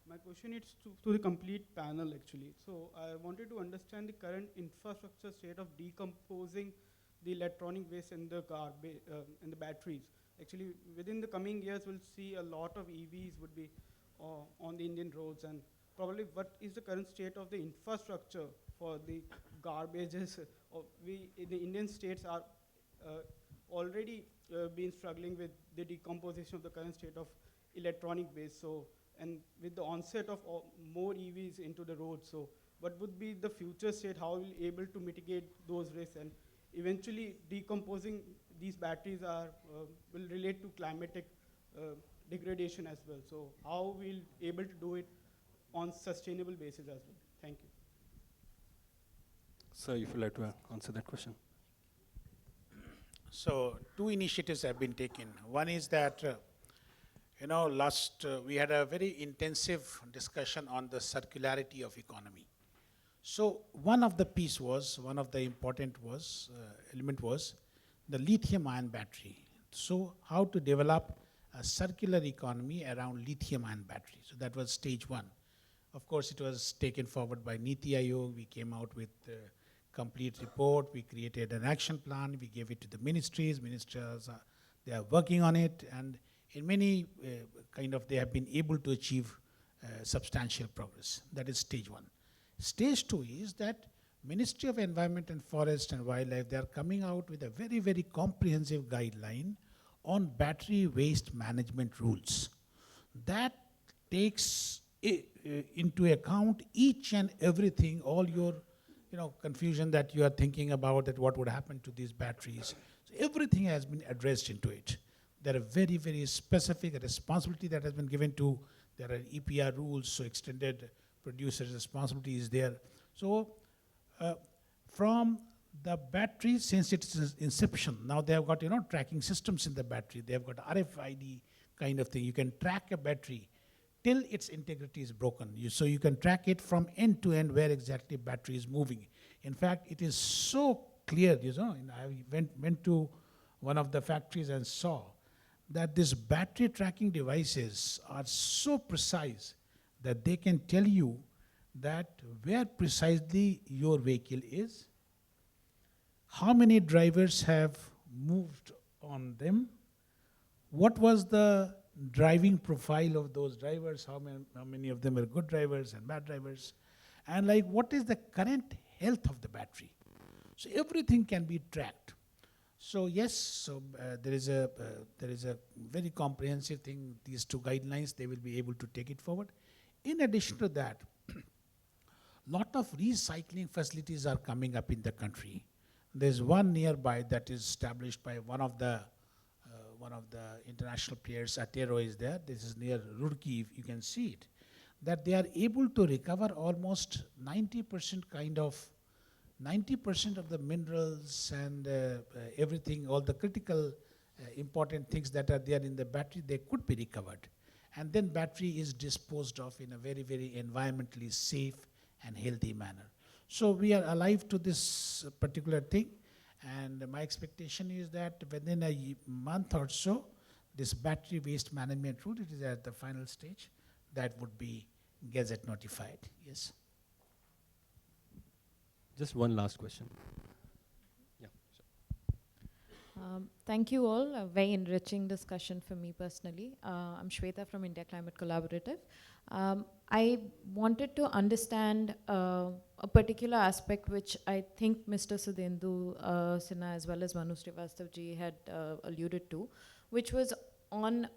My question is to the complete panel actually. So I wanted to understand the current infrastructure state of decomposing the electronic waste in the garbage, in the batteries. Actually, within the coming years, we'll see a lot of EVs would be on the Indian roads, and probably what is the current state of the infrastructure for the garbages? The Indian states are already been struggling with the decomposition of the current state of electronic waste. So, and with the onset of more EVs into the road, so what would be the future state? How will we able to mitigate those risks? And eventually, decomposing these batteries will relate to climatic degradation as well. So how we'll able to do it on sustainable basis as well? Thank you.
Sir, if you'd like to answer that question.
So two initiatives have been taken. One is that, we had a very intensive discussion on the circularity of economy. So one of the important element was the lithium-ion battery. So how to develop a circular economy around lithium-ion battery. So that was stage one. Of course, it was taken forward by NITI Aayog. We came out with a complete report. We created an action plan. We gave it to the ministries. Ministers, they are working on it. And in many they have been able to achieve substantial progress. That is stage one. Stage two is that Ministry of Environment and Forest and Wildlife, they are coming out with a very, very comprehensive guideline on battery waste management rules. That takes into account each and everything, all your confusion that you are thinking about, that what would happen to these batteries. So everything has been addressed into it. There are very, very specific responsibility that has been given to, there are EPR rules, so extended producer's responsibility is there. So from the battery, since its inception, now they have got tracking systems in the battery. They have got RFID kind of thing. You can track a battery till its integrity is broken. So you can track it from end to end where exactly battery is moving. In fact, it is so clear, and I went to one of the factories and saw that these battery tracking devices are so precise that they can tell you that where precisely your vehicle is, how many drivers have moved on them, what was the driving profile of those drivers, how many of them are good drivers and bad drivers, and like what is the current health of the battery. So everything can be tracked. So yes, there is a very comprehensive thing, these two guidelines, they will be able to take it forward. In addition to that, lot of recycling facilities are coming up in the country. There's one nearby that is established by one of the international players. Atero is there. This is near Roorkee, you can see it. That they are able to recover almost 90% of the minerals and everything, all the critical important things that are there in the battery, they could be recovered. And then battery is disposed of in a very, very environmentally safe and healthy manner. So we are alive to this particular thing, and my expectation is that within a month or so, this battery waste management rule, it is at the final stage, that would be gazette notified. Yes.
Just one last question. Yeah.
Thank you all. A very enriching discussion for me personally. I'm Shweta from India Climate Collaborative. I wanted to understand a particular aspect which I think Mr. Sudhendu Sinha as well as Manu Srivastava ji had alluded to, which was on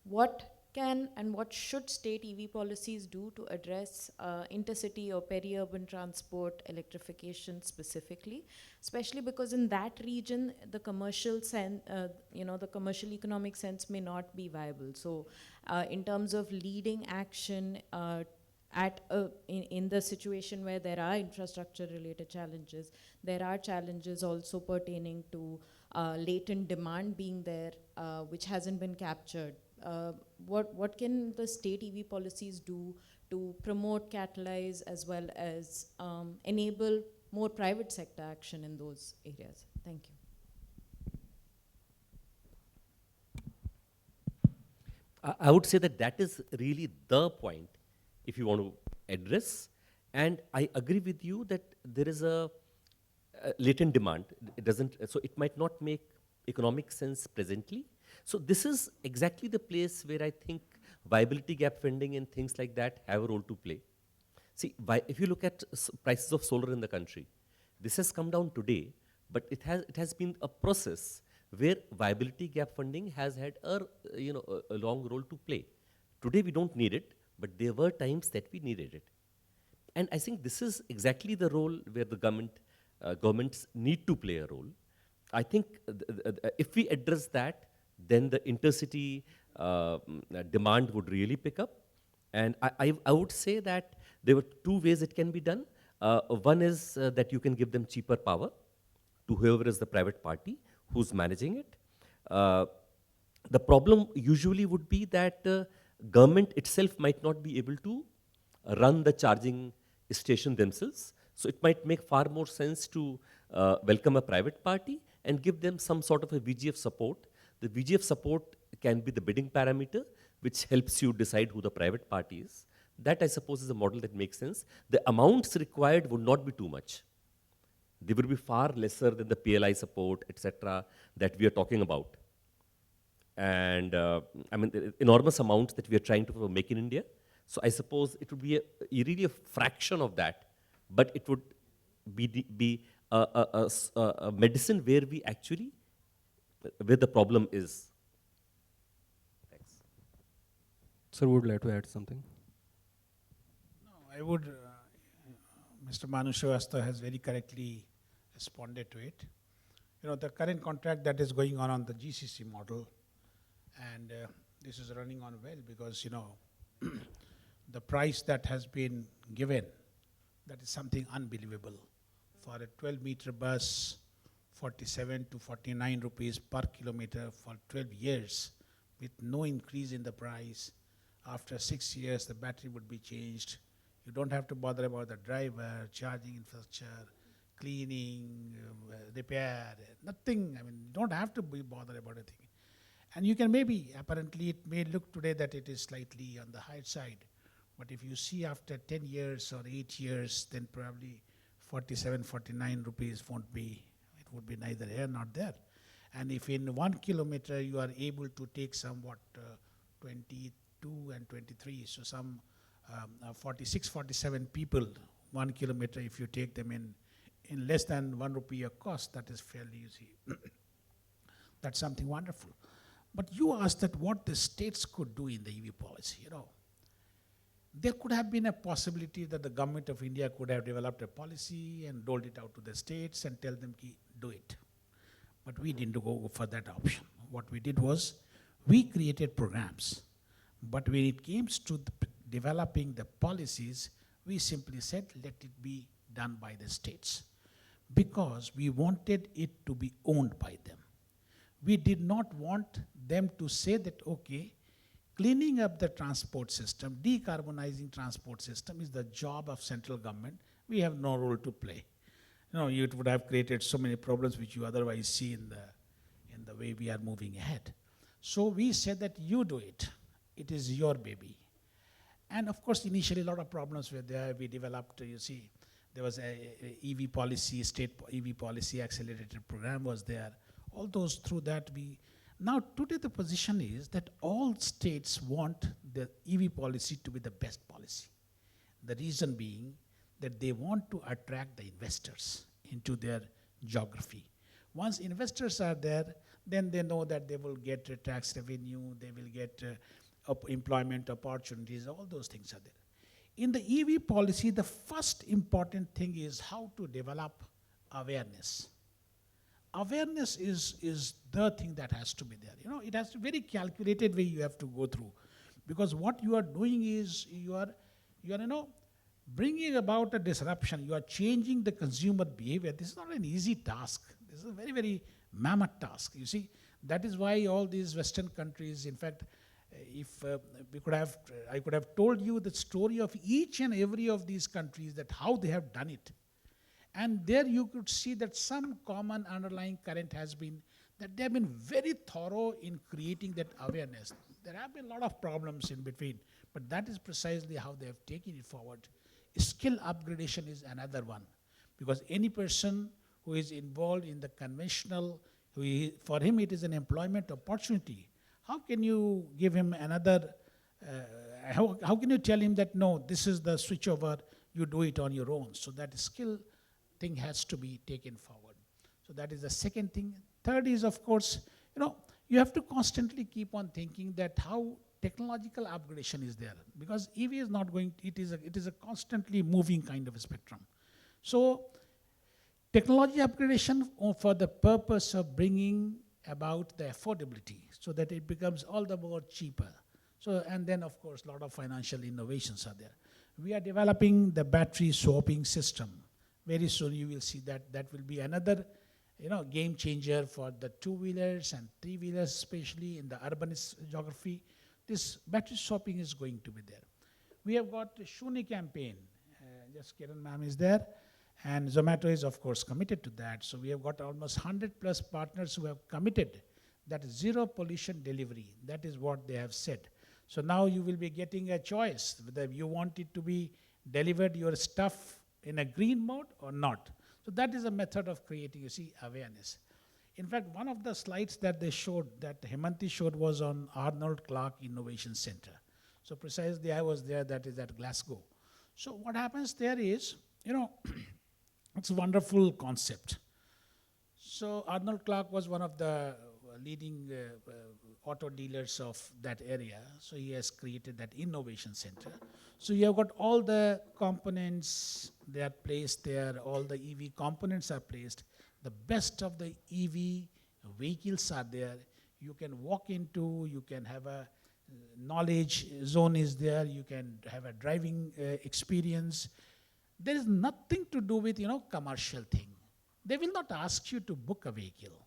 what can and what should state EV policies do to address intercity or peri-urban transport electrification specifically, especially because in that region the commercial the commercial economic sense may not be viable. So in terms of leading action in the situation where there are infrastructure related challenges, there are challenges also pertaining to latent demand being there, which hasn't been captured. What can the state EV policies do to promote, catalyze, as well as enable more private sector action in those areas? Thank you.
I would say that is really the point if you want to address. And I agree with you that there is a latent demand. So it might not make economic sense presently. So this is exactly the place where I think viability gap funding and things like that have a role to play. See, if you look at prices of solar in the country, this has come down today, but it has been a process where viability gap funding has had a long role to play. Today we don't need it, but there were times that we needed it. And I think this is exactly the role where the governments need to play a role. I think if we address that, then the intercity demand would really pick up. And I would say that there were two ways it can be done. One is that you can give them cheaper power to whoever is the private party who's managing it. The problem usually would be that government itself might not be able to run the charging station themselves. So it might make far more sense to welcome a private party and give them some sort of a VGF support. The VGF support can be the bidding parameter, which helps you decide who the private party is. That, I suppose, is a model that makes sense. The amounts required would not be too much. They would be far lesser than the PLI support, etc., that we are talking about. And I mean, the enormous amounts that we are trying to make in India. So I suppose it would be really a fraction of that, but it would be a medicine where the problem is. Thanks.
Sir, would like to add something?
No, I would. Mr. Manu Srivastava has very correctly responded to it. The current contract that is going on the GCC model, and this is running on well because, the price that has been given, that is something unbelievable. For a 12-meter bus, 47 to 49 rupees per kilometer for 12 years with no increase in the price. After 6 years, the battery would be changed. You don't have to bother about the driver, charging infrastructure, cleaning, repair, nothing. I mean, you don't have to be bothered about anything. And you can maybe, apparently it may look today that it is slightly on the high side, but if you see after 10 years or 8 years, then probably 47, 49 rupees won't be, it would be neither here nor there. And if in 1 kilometer you are able to take somewhat 22 and 23, so some 46, 47 people, 1 kilometer, if you take them in less than 1 rupee a cost, that is fairly easy. That's something wonderful. But you asked that what the states could do in the EV policy, There could have been a possibility that the government of India could have developed a policy and rolled it out to the states and tell them, do it. But we didn't go for that option. What we did was, we created programs. But when it came to developing the policies, we simply said, let it be done by the states. Because we wanted it to be owned by them. We did not want them to say that, okay, cleaning up the transport system, decarbonizing transport system is the job of central government. We have no role to play. It would have created so many problems which you otherwise see in the way we are moving ahead. So we said that you do it. It is your baby. And of course, initially a lot of problems were there. We developed, there was a EV policy, state EV policy accelerated program was there. All those through that now today the position is that all states want the EV policy to be the best policy. The reason being that they want to attract the investors into their geography. Once investors are there, then they know that they will get tax revenue, they will get employment opportunities, all those things are there. In the EV policy, the first important thing is how to develop awareness. Awareness is the thing that has to be there. It has to be very calculated way you have to go through. Because what you are doing is, you are bringing about a disruption. You are changing the consumer behavior. This is not an easy task. This is a very, very mammoth task. You see, that is why all these Western countries, in fact, if I could have told you the story of each and every of these countries, that how they have done it. And there you could see that some common underlying current has been that they have been very thorough in creating that awareness. There have been a lot of problems in between, but that is precisely how they have taken it forward. Skill upgradation is another one, because any person who is involved in the conventional, for him it is an employment opportunity. How can you give him another, how can you tell him that, no, this is the switchover, you do it on your own? So that skill thing has to be taken forward. So that is the second thing. Third is, of course, you have to constantly keep on thinking that how technological upgradation is there, because EV is not going, it is a constantly moving kind of a spectrum. So technology upgradation for the purpose of bringing about the affordability so that it becomes all the more cheaper. So, and then of course, a lot of financial innovations are there. We are developing the battery swapping system. Very soon you will see that will be another game changer for the two-wheelers and three-wheelers, especially in the urban geography. This battery swapping is going to be there. We have got a Shuni campaign. Jaskiran ma'am is there. And Zomato is, of course, committed to that. So we have got almost 100 plus partners who have committed that zero pollution delivery. That is what they have said. So now you will be getting a choice whether you want it to be delivered your stuff in a green mode or not. So that is a method of creating, awareness. In fact, one of the slides that they showed, that Haimanti showed, was on Arnold Clark Innovation Center. So precisely I was there, that is at Glasgow. So what happens there is, it's a wonderful concept. So Arnold Clark was one of the leading auto dealers of that area. So he has created that innovation center. So you have got all the components, they are placed there, all the EV components are placed. The best of the EV vehicles are there. You can walk into, you can have a knowledge zone is there, you can have a driving experience. There is nothing to do with, commercial thing. They will not ask you to book a vehicle.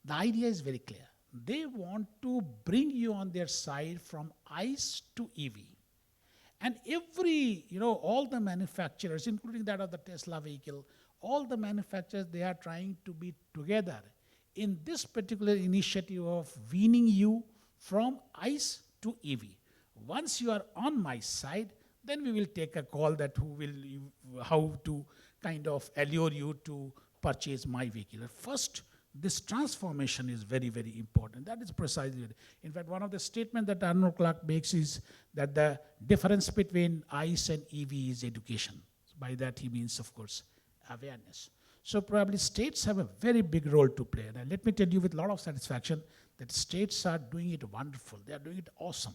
The idea is very clear. they want to bring you on their side from ICE to EV. And every, all the manufacturers, including that of the Tesla vehicle, all the manufacturers, they are trying to be together in this particular initiative of weaning you from ICE to EV. Once you are on my side, then we will take a call that how to kind of allure you to purchase my vehicle. First, this transformation is very, very important. That is precisely it. In fact, one of the statements that Arnold Clark makes is that the difference between ICE and EV is education. So by that he means, of course, awareness. So probably states have a very big role to play. And let me tell you with a lot of satisfaction that states are doing it wonderful. They are doing it awesome.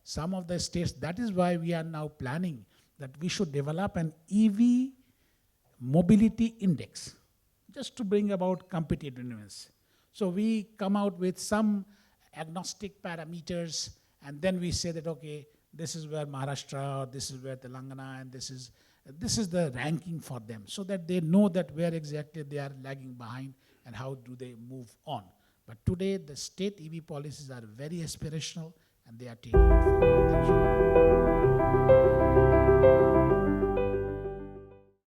Some of the states, that is why we are now planning that we should develop an EV mobility index, just to bring about competitiveness. So we come out with some agnostic parameters, and then we say that, okay, this is where Maharashtra, or this is where Telangana, and this is the ranking for them, so that they know that where exactly they are lagging behind and how do they move on. But today, the state EV policies are very aspirational, and they are taking it forward. Thank you.